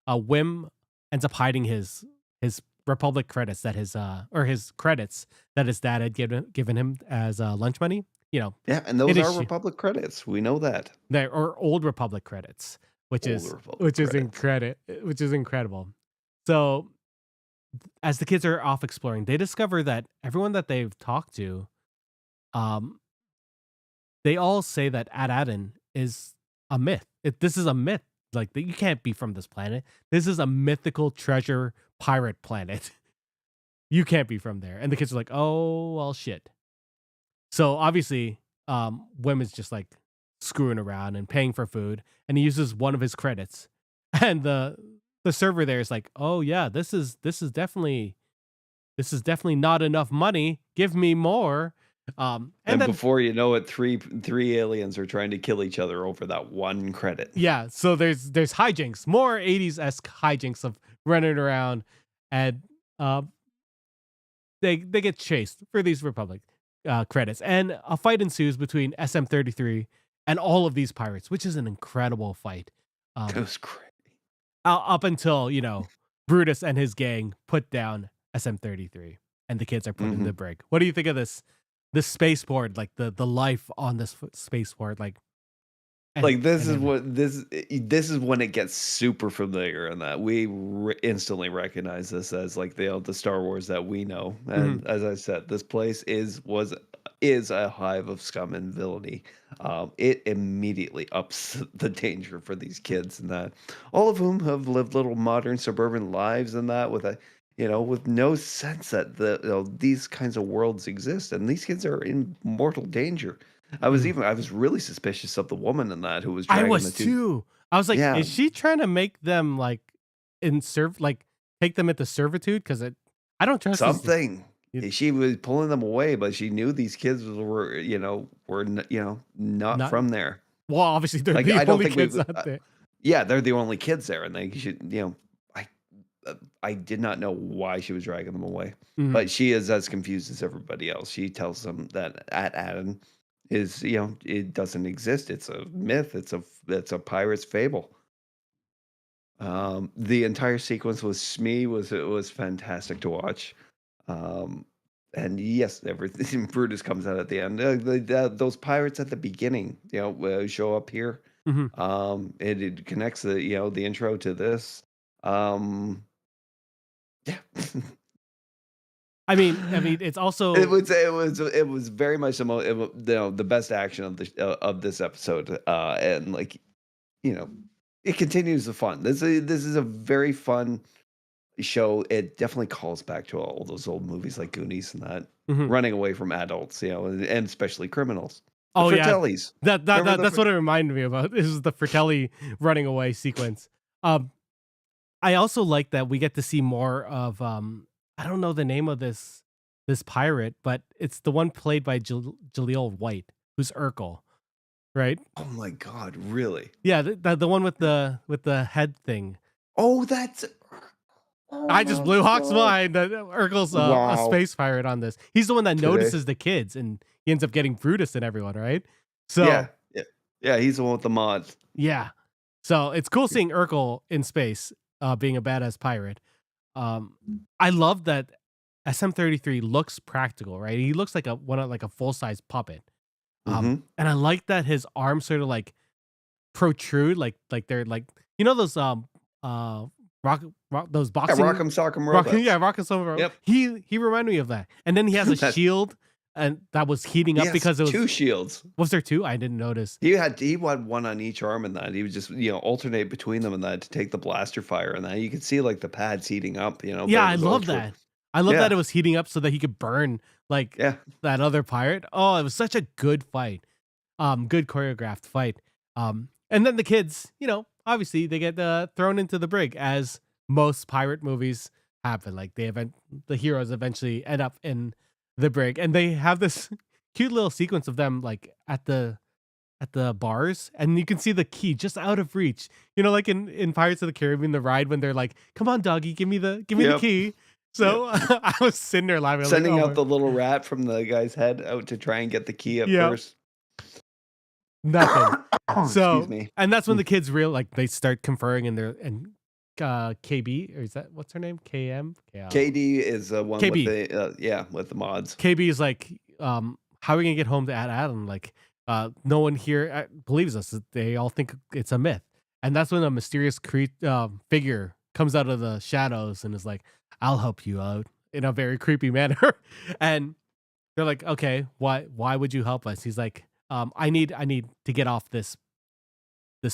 Speaker 1: Wim ends up hiding his Republic credits that his credits that his dad had given him as lunch money. You know,
Speaker 2: Yeah, and
Speaker 1: it
Speaker 2: those are
Speaker 1: is
Speaker 2: Republic credits. We know that.
Speaker 1: there or old Republic credits, which
Speaker 2: Older
Speaker 1: is
Speaker 2: Republic
Speaker 1: which is
Speaker 2: credits.
Speaker 1: incredible. So as the kids are off exploring, they discover that everyone that they've talked to, um, they all say that Ad is a myth. This is a myth. Like that you can't be from this planet. This is a mythical treasure pirate planet. You can't be from there. And the kids are like, oh well shit. So obviously, Wim is just like screwing around and paying for food, and he uses one of his credits. And the server there is like, oh yeah, this is definitely not enough money. Give me more. And
Speaker 2: And
Speaker 1: then
Speaker 2: before you know it, three aliens are trying to kill each other over that one credit.
Speaker 1: yeah, so there's hijinks, more 80s esque hijinks of running around, and um, they get chased for these Republic credits, and a fight ensues between SM33 and all of these pirates, which is an incredible fight.
Speaker 2: That
Speaker 1: Um,
Speaker 2: was great.
Speaker 1: up until Brutus and his gang put down SM33, and the kids are put in
Speaker 2: Mhm.
Speaker 1: the brig. What do you think of this spaceport? Like the life on this spaceport, like and
Speaker 2: Like, this
Speaker 1: and
Speaker 2: is
Speaker 1: everything.
Speaker 2: what this is when it gets super familiar and that we instantly recognize this as, like, the Star Wars that we know,
Speaker 1: Mhm.
Speaker 2: and as I said, this place is a hive of scum and villainy. It immediately ups the danger for these kids and that, all of whom have lived little modern suburban lives and that with with no sense that these kinds of worlds exist, and these kids are in mortal danger.
Speaker 1: Mhm.
Speaker 2: I was really suspicious of the woman in that who was
Speaker 1: I
Speaker 2: dragging the
Speaker 1: was
Speaker 2: 2.
Speaker 1: too. I was like,
Speaker 2: Yeah,
Speaker 1: "Is she trying to make them, like, take them into servitude? Because I don't trust these."
Speaker 2: something.
Speaker 1: You
Speaker 2: She was pulling them away, but she knew these kids were not
Speaker 1: not
Speaker 2: from there.
Speaker 1: well, obviously, they're
Speaker 2: Like,
Speaker 1: the
Speaker 2: I don't
Speaker 1: only
Speaker 2: think we've
Speaker 1: kids out there.
Speaker 2: yeah, they're the only kids there, and they should I I did not know why she was dragging them away,
Speaker 1: Mhm.
Speaker 2: but she is as confused as everybody else. She tells them that at Adam is, it doesn't exist. It's a myth. It's a pirate's fable. The entire sequence with Smee was fantastic to watch. Um, and yes, everything Brutus comes out at the end. Those pirates at the beginning, show up here.
Speaker 1: Mhm.
Speaker 2: It connects the intro to this. Um, yeah.
Speaker 1: I mean, it's
Speaker 2: It
Speaker 1: also
Speaker 2: was it was very much the best action of this episode, and like you know, it continues the fun. This is a very fun show. It definitely calls back to all those old movies like Goonies and that,
Speaker 1: mhm.
Speaker 2: running away from adults, and especially criminals. The
Speaker 1: Oh, yeah.
Speaker 2: Fratellis.
Speaker 1: That
Speaker 2: Remember
Speaker 1: that
Speaker 2: the
Speaker 1: that's what it reminded me about, is the Fratelli running away sequence. Um, I also like that we get to see more of, I don't know the name of this pirate, but it's the one played by Jaleel White, who's Urkel, right?
Speaker 2: Oh my god, really?
Speaker 1: Yeah, the one with the head thing.
Speaker 2: Oh, that's oh
Speaker 1: I just
Speaker 2: my
Speaker 1: blew Hawk's
Speaker 2: god.
Speaker 1: mind that Urkel's a
Speaker 2: Wow.
Speaker 1: space pirate on this. He's the one that
Speaker 2: Today.
Speaker 1: notices the kids, and he ends up getting Brutus and everyone, right?
Speaker 2: Yeah.
Speaker 1: So,
Speaker 2: Yeah. Yeah, he's the one with the mods.
Speaker 1: yeah. So, it's cool seeing Urkel in space, being a badass pirate. Um, I love that SM-33 looks practical, right? He looks like a full-size puppet.
Speaker 2: Mhm.
Speaker 1: And I like that his arms sort of, like, protrude, like they're like, those, uh, rock those
Speaker 2: Yeah,
Speaker 1: boxing
Speaker 2: Rock'em Sock'em
Speaker 1: rock yeah,
Speaker 2: Robots.
Speaker 1: rock and soul.
Speaker 2: Yep.
Speaker 1: He reminded me of that. And then he has a
Speaker 2: That's
Speaker 1: shield and that was heating up
Speaker 2: yes,
Speaker 1: because it
Speaker 2: 2 shields.
Speaker 1: was there 2? I didn't notice.
Speaker 2: He had one on each arm and that. He would just, alternate between them and that to take the blaster fire and that. You could see, like, the pads heating up, but
Speaker 1: Yeah,
Speaker 2: it
Speaker 1: I
Speaker 2: was
Speaker 1: love
Speaker 2: ultra.
Speaker 1: that. I love that
Speaker 2: Yeah.
Speaker 1: it was heating up so that he could burn, like,
Speaker 2: Yeah.
Speaker 1: that other pirate. Oh, it was such a good fight. Good choreographed fight. And then the kids, obviously they get, thrown into the brig as most pirate movies happen. Like, the heroes eventually end up in the brig, and they have this cute little sequence of them, like, at the bars, and you can see the key just out of reach. Like in Pirates of the Caribbean, the ride when they're like, "Come on, doggy, give me the
Speaker 2: Yep.
Speaker 1: key."
Speaker 2: Yep.
Speaker 1: So I was sitting there laughing. I was like,
Speaker 2: Sending
Speaker 1: "Oh
Speaker 2: out
Speaker 1: my,
Speaker 2: the little rat from the guy's head out to try and get the key at
Speaker 1: yeah,
Speaker 2: first.
Speaker 1: nothing."
Speaker 2: Excuse
Speaker 1: So,
Speaker 2: me.
Speaker 1: and that's when the kids like they start conferring in their and KB, or is that what's her name? KM?
Speaker 2: KD is the one with
Speaker 1: KB.
Speaker 2: with the mods.
Speaker 1: KB is like, how are we gonna get home to Adam? Like, no one here believes us. They all think it's a myth. And that's when a mysterious figure comes out of the shadows and is like, "I'll help you out," in a very creepy manner. And they're like, "Okay, why would you help us?" He's like, I need to get off this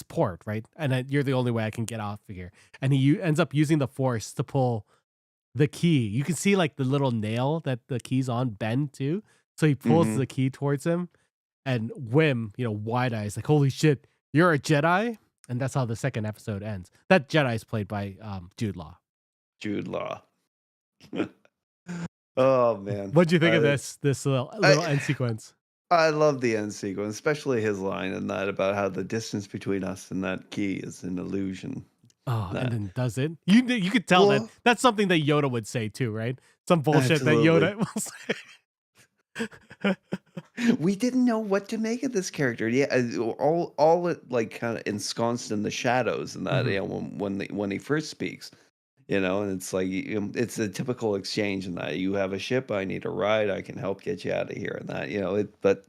Speaker 1: port, right? And you're the only way I can get off of here." And he ends up using the force to pull the key. You can see like the little nail that the key's on bend too. So he pulls
Speaker 2: Mhm.
Speaker 1: the key towards him, and Wim, wide eyes, like, "Holy shit, you're a Jedi!" And that's how the second episode ends. That Jedi is played by Jude Law.
Speaker 2: Jude Law. Oh, man.
Speaker 1: What'd you think of
Speaker 2: I
Speaker 1: this little
Speaker 2: I
Speaker 1: end sequence?
Speaker 2: I love the end sequence, especially his line and that about how the distance between us and that key is an illusion.
Speaker 1: Oh, and
Speaker 2: That
Speaker 1: then does it? You could tell that
Speaker 2: well,
Speaker 1: that's something that Yoda would say too, right? Some bullshit that
Speaker 2: absolutely.
Speaker 1: Yoda will say.
Speaker 2: We didn't know what to make of this character. Yeah, all it like kind of ensconced in the shadows and that
Speaker 1: Mhm.
Speaker 2: when he first speaks, and it's like it's a typical exchange in that you have a ship, I need a ride, I can help get you out of here, and that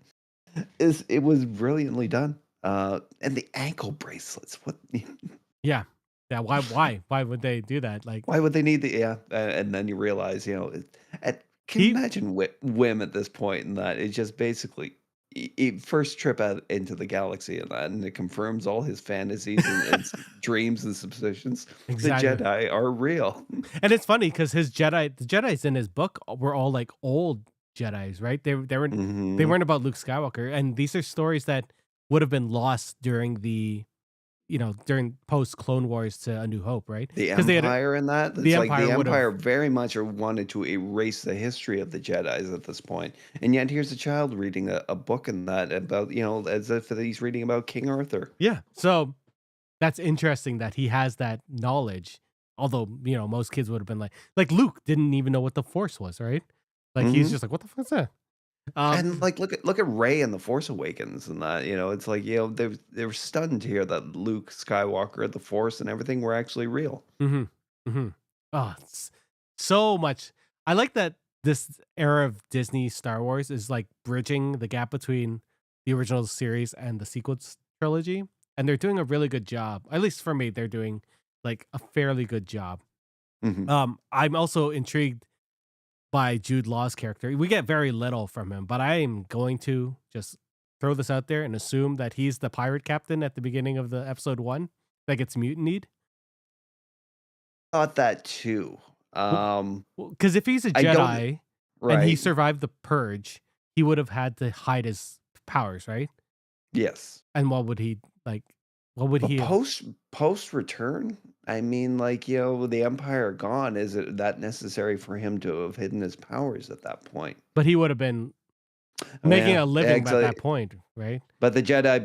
Speaker 2: it was brilliantly done. And the ankle bracelets. What?
Speaker 1: Yeah. Yeah, why would they do that? Like,
Speaker 2: Why would they need the yeah? And then you realize, can you
Speaker 1: he
Speaker 2: imagine Wim at this point and that it's just basically first trip out into the galaxy and that, and it confirms all his fantasies and dreams and suspicions. The
Speaker 1: exactly.
Speaker 2: Jedi are real.
Speaker 1: And it's funny because the Jedis in his book were all like old Jedis, right? They
Speaker 2: Hmm.
Speaker 1: weren't about Luke Skywalker, and these are stories that would have been lost during during post Clone Wars to A New Hope, right?
Speaker 2: The
Speaker 1: Because
Speaker 2: Empire and that,
Speaker 1: the
Speaker 2: it's like
Speaker 1: Empire
Speaker 2: the
Speaker 1: would have.
Speaker 2: Empire very much wanted to erase the history of the Jedis at this point, and yet here's a child reading a book in that about, as if he's reading about King Arthur.
Speaker 1: Yeah. So that's interesting that he has that knowledge. Although, most kids would have been like Luke didn't even know what the Force was, right? Like he's
Speaker 2: Mhm.
Speaker 1: just like, what the fuck is that?
Speaker 2: And,
Speaker 1: Um,
Speaker 2: like, look at Rey in The Force Awakens and that, it's like, they were stunned to hear that Luke Skywalker, the Force, and everything were actually real.
Speaker 1: mhm, mhm. Oh, it's so much. I like that this era of Disney Star Wars is like bridging the gap between the original series and the sequels trilogy, and they're doing a really good job. At least for me, they're doing like a fairly good job.
Speaker 2: Mhm.
Speaker 1: I'm also intrigued by Jude Law's character. We get very little from him, but I am going to just throw this out there and assume that he's the pirate captain at the beginning of the episode 1 that gets mutinied.
Speaker 2: Thought that too. Um,
Speaker 1: Because if he's a
Speaker 2: I don't
Speaker 1: Jedi and he
Speaker 2: right.
Speaker 1: survived the purge, he would have had to hide his powers, right?
Speaker 2: Yes.
Speaker 1: And what would he like? What would
Speaker 2: But
Speaker 1: he have?
Speaker 2: post return, I mean, like, with the Empire gone, is it that necessary for him to have hidden his powers at that point?
Speaker 1: But he would have been
Speaker 2: Oh,
Speaker 1: making
Speaker 2: yeah.
Speaker 1: a living at
Speaker 2: Actually,
Speaker 1: that point, right?
Speaker 2: but the Jedi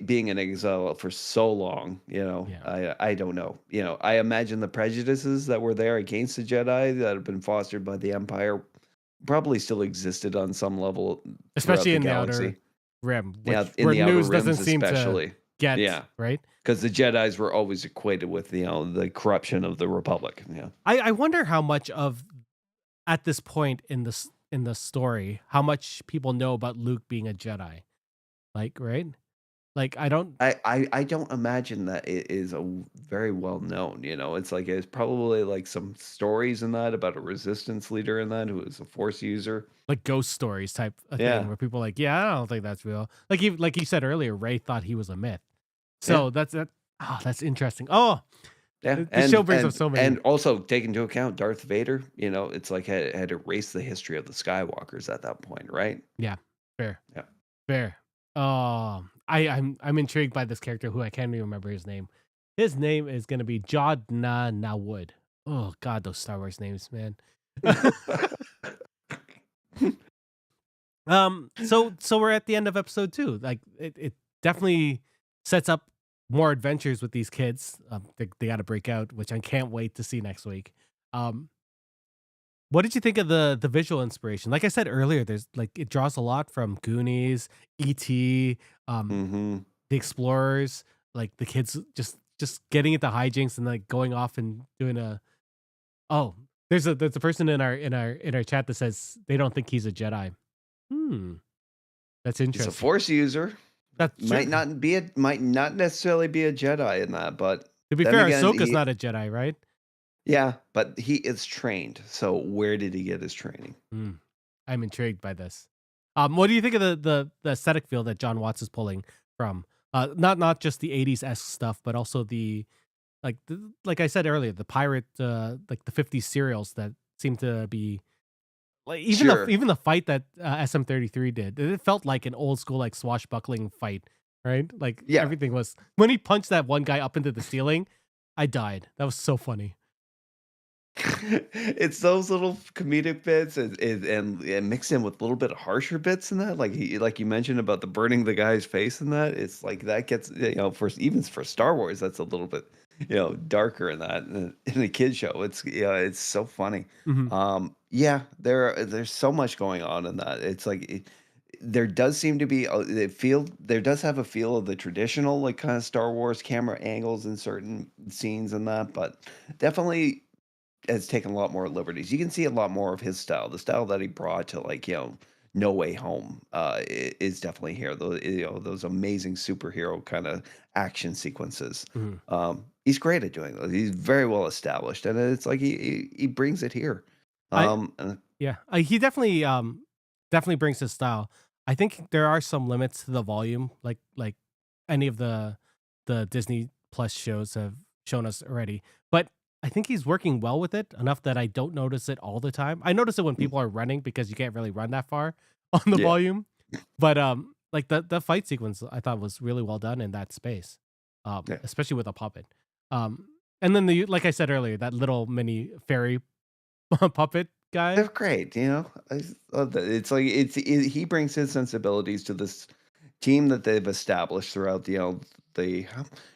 Speaker 2: being in exile for so long,
Speaker 1: Yeah.
Speaker 2: I don't know. I imagine the prejudices that were there against the Jedi that have been fostered by the Empire probably still existed on some level throughout
Speaker 1: Especially
Speaker 2: the
Speaker 1: in the outer
Speaker 2: galaxy.
Speaker 1: rim,
Speaker 2: Yeah,
Speaker 1: which
Speaker 2: in
Speaker 1: where
Speaker 2: the Outer
Speaker 1: news doesn't
Speaker 2: Rims
Speaker 1: seem to
Speaker 2: especially.
Speaker 1: get,
Speaker 2: Yeah,
Speaker 1: right?
Speaker 2: because the Jedis were always equated with, the corruption of the Republic. Yeah.
Speaker 1: I wonder how much of at this point in the story, how much people know about Luke being a Jedi. Like, right? Like I don't
Speaker 2: I don't imagine that it is very well known. It's like it's probably like some stories in that about a resistance leader in that who is a force user.
Speaker 1: like ghost stories type of thing
Speaker 2: Yeah,
Speaker 1: where people are like, yeah, I don't think that's real. Like you said earlier, Ray thought he was a myth.
Speaker 2: yeah,
Speaker 1: So that's interesting. Oh,
Speaker 2: yeah,
Speaker 1: the show
Speaker 2: and
Speaker 1: brings up
Speaker 2: and
Speaker 1: so many.
Speaker 2: and also take into account Darth Vader. It's like had erased the history of the Skywalkers at that point, right?
Speaker 1: Yeah, fair,
Speaker 2: Yeah.
Speaker 1: fair. I'm intrigued by this character who I can't even remember his name. His name is gonna be Jod Na Wood. Oh God, those Star Wars names, man. So we're at the end of episode 2. Like it definitely sets up more adventures with these kids. They got to break out, which I can't wait to see next week. Um, what did you think of the visual inspiration? Like I said earlier, there's like it draws a lot from Goonies, E.T.,
Speaker 2: Hmm.
Speaker 1: the Explorers, like the kids just getting into hijinks and like going off and doing a oh, there's a person in our chat that says they don't think he's a Jedi. Hmm, that's
Speaker 2: He's a
Speaker 1: interesting.
Speaker 2: force user.
Speaker 1: That's
Speaker 2: Might
Speaker 1: true.
Speaker 2: not be a might not necessarily be a Jedi in that, but
Speaker 1: To be
Speaker 2: then
Speaker 1: fair,
Speaker 2: again,
Speaker 1: Ahsoka's
Speaker 2: he
Speaker 1: not a Jedi, right?
Speaker 2: yeah, but he is trained. So where did he get his training?
Speaker 1: Hmm. I'm intrigued by this. What do you think of the aesthetic feel that John Watts is pulling from? Not just the '80s esque stuff, but also like I said earlier, the pirate like the '50s serials that seem to be like
Speaker 2: Sure.
Speaker 1: even the fight that SM-33 did. It felt like an old school like swashbuckling fight, right? Like
Speaker 2: Yeah.
Speaker 1: everything was when he punched that one guy up into the ceiling. I died. That was so funny.
Speaker 2: It's those little comedic bits and mix in with a little bit of harsher bits in that, like you mentioned about the burning the guy's face in that. It's like that gets for even for Star Wars, that's a little bit darker in that in a kid show. It's so funny.
Speaker 1: Mhm.
Speaker 2: Yeah, there's so much going on in that. It's like there does seem to be there does have a feel of the traditional like kind of Star Wars camera angles in certain scenes and that, but definitely has taken a lot more liberties. You can see a lot more of his style, the style that he brought to like, No Way Home is definitely here. Those amazing superhero kind of action sequences.
Speaker 1: Mhm.
Speaker 2: He's great at doing those. He's very well established, and it's like he brings it here.
Speaker 1: I
Speaker 2: And
Speaker 1: Yeah, he definitely brings his style. I think there are some limits to the volume, like any of the Disney Plus shows have shown us already. But I think he's working well with it enough that I don't notice it all the time. I notice it when
Speaker 2: mm,
Speaker 1: people are running because you can't really run that far on the
Speaker 2: yeah,
Speaker 1: volume. But like the fight sequence I thought was really well done in that space,
Speaker 2: yeah.
Speaker 1: especially with a puppet. Um, and then like I said earlier, that little mini fairy puppet
Speaker 2: They're
Speaker 1: guy.
Speaker 2: great, you know? I just love that. It's like he brings his sensibilities to this team that they've established throughout the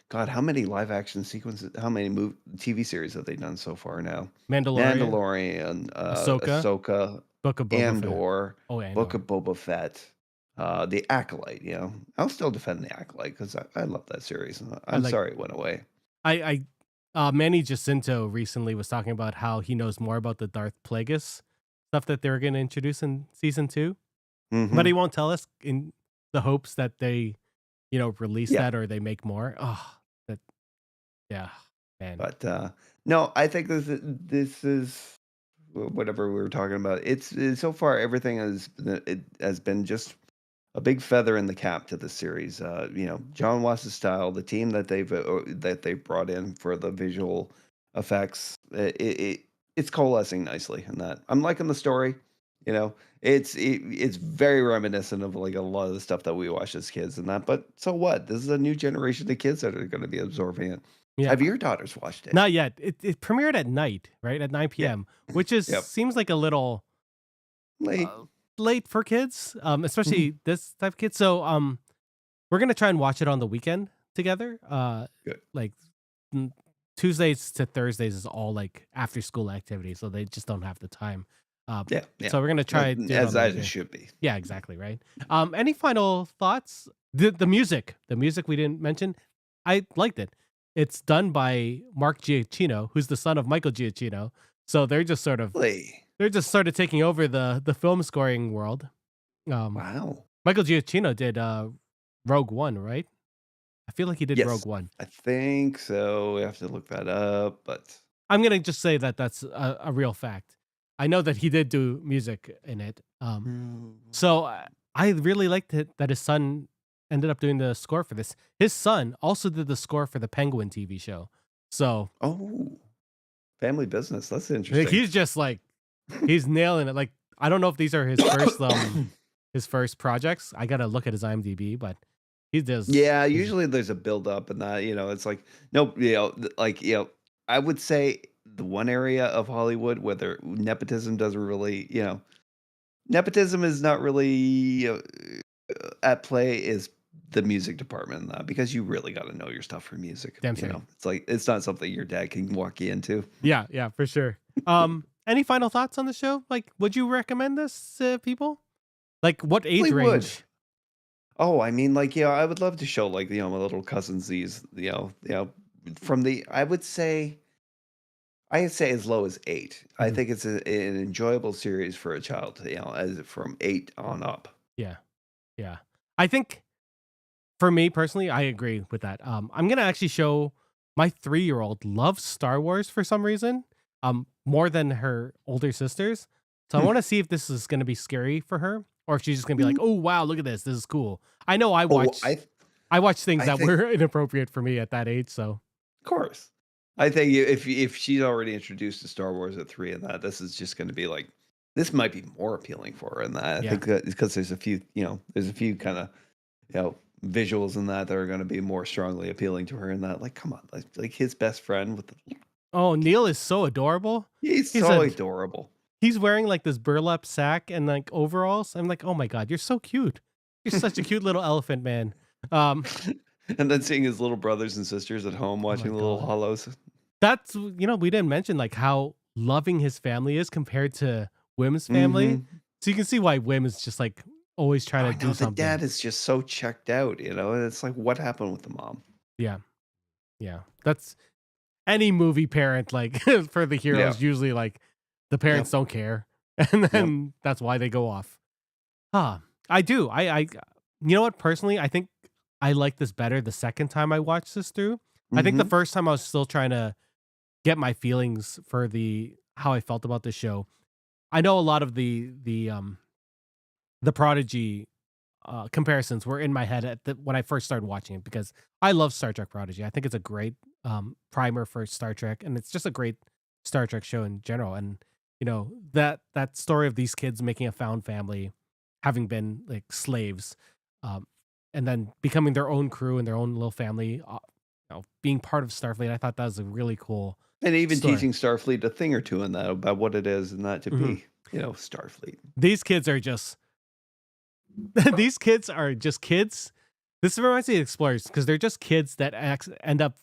Speaker 2: God, how many live action sequences, how many TV series have they done so far now?
Speaker 1: Mandalorian,
Speaker 2: Mandalorian,
Speaker 1: Ahsoka,
Speaker 2: Ahsoka,
Speaker 1: Book of Boba Fett.
Speaker 2: Andor,
Speaker 1: Oh,
Speaker 2: Book
Speaker 1: Andor.
Speaker 2: of Boba Fett, The Acolyte, you know? I'll still defend The Acolyte because I love that series.
Speaker 1: I
Speaker 2: I'm
Speaker 1: like
Speaker 2: sorry it went away.
Speaker 1: Manny Jacinto recently was talking about how he knows more about the Darth Plagueis stuff that they're gonna introduce in season 2, but he
Speaker 2: Mhm.
Speaker 1: won't tell us in the hopes that they, release
Speaker 2: Yeah.
Speaker 1: that or they make more. Oh, that yeah, man.
Speaker 2: But, no, I think this is whatever we were talking about. It's so far everything it has been just a big feather in the cap to the series. John Watts' style, the team that they've brought in for the visual effects, it's coalescing nicely in that. I'm liking the story. You know, it's very reminiscent of like a lot of the stuff that we watched as kids and that. But so what? This is a new generation of kids that are going to be absorbing it.
Speaker 1: Yeah,
Speaker 2: Have your daughters watched it?
Speaker 1: not yet. It premiered at night, right? At 9
Speaker 2: Yeah.
Speaker 1: PM, which is
Speaker 2: Yep.
Speaker 1: seems like a little
Speaker 2: Late.
Speaker 1: uh, late for kids,
Speaker 2: Mhm.
Speaker 1: especially this type of kid. So, we're gonna try and watch it on the weekend together.
Speaker 2: Good.
Speaker 1: Like mm, Tuesdays to Thursdays is all like after school activity, so they just don't have the time. Uh,
Speaker 2: Yeah, yeah.
Speaker 1: so we're gonna try
Speaker 2: That
Speaker 1: and do it on the
Speaker 2: as it
Speaker 1: weekend.
Speaker 2: should be.
Speaker 1: Yeah, exactly, right? Any final thoughts? The music we didn't mention, I liked it. It's done by Mark Giacchino, who's the son of Michael Giacchino. So
Speaker 2: Really?
Speaker 1: they're just sort of taking over the film scoring world. Um,
Speaker 2: Wow.
Speaker 1: Michael Giacchino did Rogue One, right? I feel like he did Rogue
Speaker 2: Yes,
Speaker 1: One.
Speaker 2: I think so. We have to look that up, but
Speaker 1: I'm gonna just say that that's a real fact. I know that he did do music in it. So I really liked it that his son ended up doing the score for this. His son also did the score for the Penguin TV show. So
Speaker 2: Oh, family business. That's
Speaker 1: like,
Speaker 2: interesting.
Speaker 1: he's just like he's nailing it. Like I don't know if these are his first projects. I gotta look at his IMDb, but he does.
Speaker 2: Yeah, usually there's a build up and that, it's like nope, I would say the one area of Hollywood where nepotism doesn't really, nepotism is not really at play is the music department in that because you really got to know your stuff for music.
Speaker 1: Damn straight.
Speaker 2: It's like it's not something your dad can walk you into.
Speaker 1: Yeah, yeah, for sure. Any final thoughts on the show? Like, would you recommend this to people? Like, what age
Speaker 2: Probably would.
Speaker 1: range?
Speaker 2: Oh, I mean, like, I would love to show like my little cousins these, from the I'd say as low as 8. I
Speaker 1: Mhm.
Speaker 2: think it's an enjoyable series for a child, as from 8 on up.
Speaker 1: Yeah, yeah. I think for me personally, I agree with that. I'm gonna actually show my 3-year-old loves Star Wars for some reason, more than her older sisters. So I
Speaker 2: Hmm.
Speaker 1: want to see if this is gonna be scary for her, or if she's just gonna be like,
Speaker 2: Mm.
Speaker 1: "Oh wow, look at this! This is cool." I know
Speaker 2: Oh,
Speaker 1: I watch things
Speaker 2: I
Speaker 1: that
Speaker 2: think
Speaker 1: were inappropriate for me at that age. So
Speaker 2: of course. I think if she's already introduced to Star Wars at 3 and that, this is just gonna be like this might be more appealing for her, and that I
Speaker 1: yeah,
Speaker 2: think that because there's a few kinda, visuals in that are gonna be more strongly appealing to her in that, like, come on, like his best friend with the
Speaker 1: oh, Neil is so adorable.
Speaker 2: he's
Speaker 1: He's
Speaker 2: so
Speaker 1: a
Speaker 2: adorable.
Speaker 1: he's wearing like this burlap sack and like overalls. I'm like, oh my god, you're so cute. You're such a cute little elephant man. Um,
Speaker 2: And then seeing his little brothers and sisters at home
Speaker 1: oh my
Speaker 2: watching the little
Speaker 1: god,
Speaker 2: hollows.
Speaker 1: we didn't mention like how loving his family is compared to Wim's family.
Speaker 2: Mhm.
Speaker 1: So you can see why Wim is just like always trying to
Speaker 2: I
Speaker 1: do
Speaker 2: know the
Speaker 1: something.
Speaker 2: dad is just so checked out, and it's like, what happened with the mom?
Speaker 1: Yeah, yeah. That's any movie parent like for the
Speaker 2: Yeah.
Speaker 1: heroes. Usually like the
Speaker 2: Yep.
Speaker 1: parents don't care, and
Speaker 2: Yep.
Speaker 1: then that's why they go off. Huh. I do. You know what? Personally, I think I like this better the second time I watched this through. I think the
Speaker 2: Hmm.
Speaker 1: first time I was still trying to get my feelings for the how I felt about the show. I know a lot of the Prodigy comparisons were in my head when I first started watching it because I love Star Trek Prodigy. I think it's a great primer for Star Trek, and it's just a great Star Trek show in general. And that story of these kids making a found family, having been like slaves, um, and then becoming their own crew and their own little family, being part of Starfleet. I thought that was a really cool
Speaker 2: And even
Speaker 1: story.
Speaker 2: teaching Starfleet a thing or two in that about what it is and not to
Speaker 1: Mhm.
Speaker 2: be, Starfleet.
Speaker 1: These kids are just these kids are just kids. This reminds me of Explorers because they're just kids that end up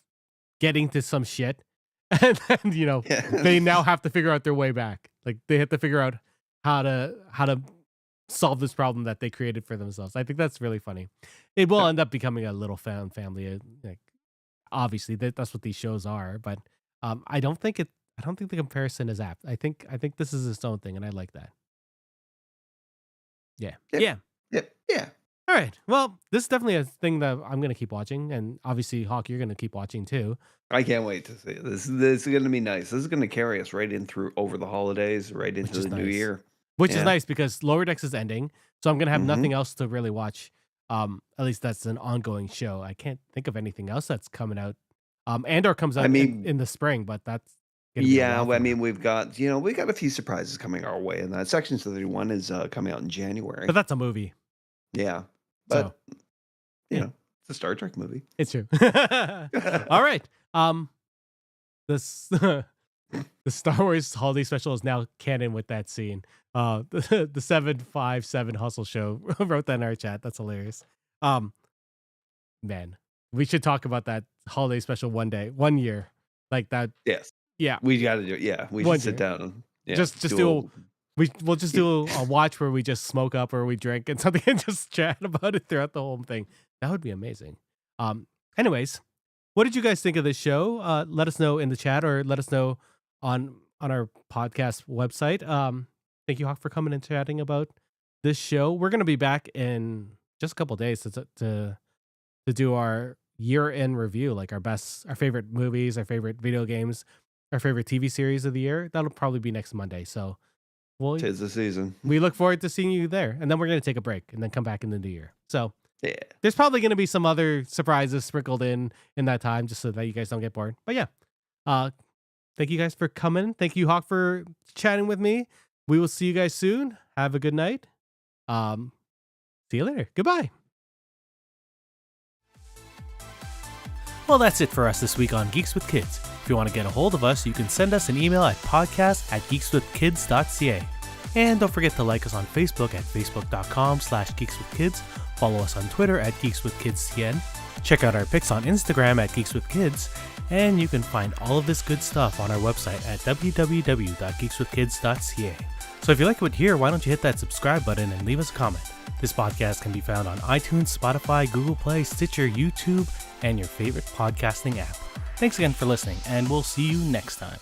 Speaker 1: getting to some shit, and then they
Speaker 2: Yes.
Speaker 1: now have to figure out their way back. Like they have to figure out how to solve this problem that they created for themselves. I think that's really funny. It will end up becoming a little found family. Like obviously that's what these shows are, but I don't think it. I don't think the comparison is apt. I think this is its own thing, and I like that. Yeah,
Speaker 2: Yep.
Speaker 1: yeah.
Speaker 2: Yep. Yeah.
Speaker 1: All right. Well, this is definitely a thing that I'm gonna keep watching, and obviously, Hawk, you're gonna keep watching too.
Speaker 2: I can't wait to see it. This is gonna be nice. This is gonna carry us right in through over the holidays, right into
Speaker 1: Which is
Speaker 2: the new
Speaker 1: nice.
Speaker 2: year.
Speaker 1: Which is
Speaker 2: Yeah.
Speaker 1: nice because Lower Decks is ending, so I'm gonna have
Speaker 2: Hmm.
Speaker 1: nothing else to really watch. At least that's an ongoing show. I can't think of anything else that's coming out. Andor comes
Speaker 2: I
Speaker 1: out in,
Speaker 2: mean,
Speaker 1: in the spring, but that's gonna be a
Speaker 2: yeah,
Speaker 1: while
Speaker 2: well, I
Speaker 1: from now.
Speaker 2: mean, we got a few surprises coming our way, and that Section 31 is coming out in
Speaker 1: But
Speaker 2: January.
Speaker 1: that's a movie,
Speaker 2: Yeah,
Speaker 1: so
Speaker 2: but
Speaker 1: yeah,
Speaker 2: it's a Star Trek movie.
Speaker 1: it's true. All right. This the Star Wars Holiday Special is now canon with that scene. The 757 Hustle Show wrote that in our chat. That's hilarious. Um, Man, we should talk about that holiday special one day, one year, like that.
Speaker 2: Yes,
Speaker 1: Yeah,
Speaker 2: we got to do it. Yeah, we should
Speaker 1: one
Speaker 2: sit
Speaker 1: year.
Speaker 2: down and
Speaker 1: Just
Speaker 2: do
Speaker 1: do. We'll just
Speaker 2: a
Speaker 1: do a watch where we just smoke up or we drink and something and just chat about it throughout the whole thing. That would be amazing. Anyways, what did you guys think of this show? Let us know in the chat or let us know on our podcast website. Thank you, Hawk, for coming and chatting about this show. We're gonna be back in just a couple days to do our year-end review, like our favorite movies, our favorite video games, our favorite TV series of the year. That'll probably be next Monday. So we'll
Speaker 2: tis the season.
Speaker 1: we look forward to seeing you there. And then we're gonna take a break and then come back in the new year. So
Speaker 2: Yeah,
Speaker 1: there's probably gonna be some other surprises sprinkled in that time just so that you guys don't get bored. But yeah. Thank you guys for coming. Thank you, Hawk, for chatting with me. We will see you guys soon. Have a good night. Um, See you later. Goodbye. Well, that's it for us this week on Geeks with Kids. If you want to get a hold of us, you can send us an email at podcast@geekswithkids.ca. And don't forget to like us on Facebook at facebook.com/geekswithkids. Follow us on Twitter at geekswithkidstn. Check out our pics on Instagram at geekswithkids. And you can find all of this good stuff on our website at www.geekswithkids.ca. So if you like what you hear, why don't you hit that subscribe button and leave us a comment. This podcast can be found on iTunes, Spotify, Google Play, Stitcher, YouTube, and your favorite podcasting app. Thanks again for listening, and we'll see you next time.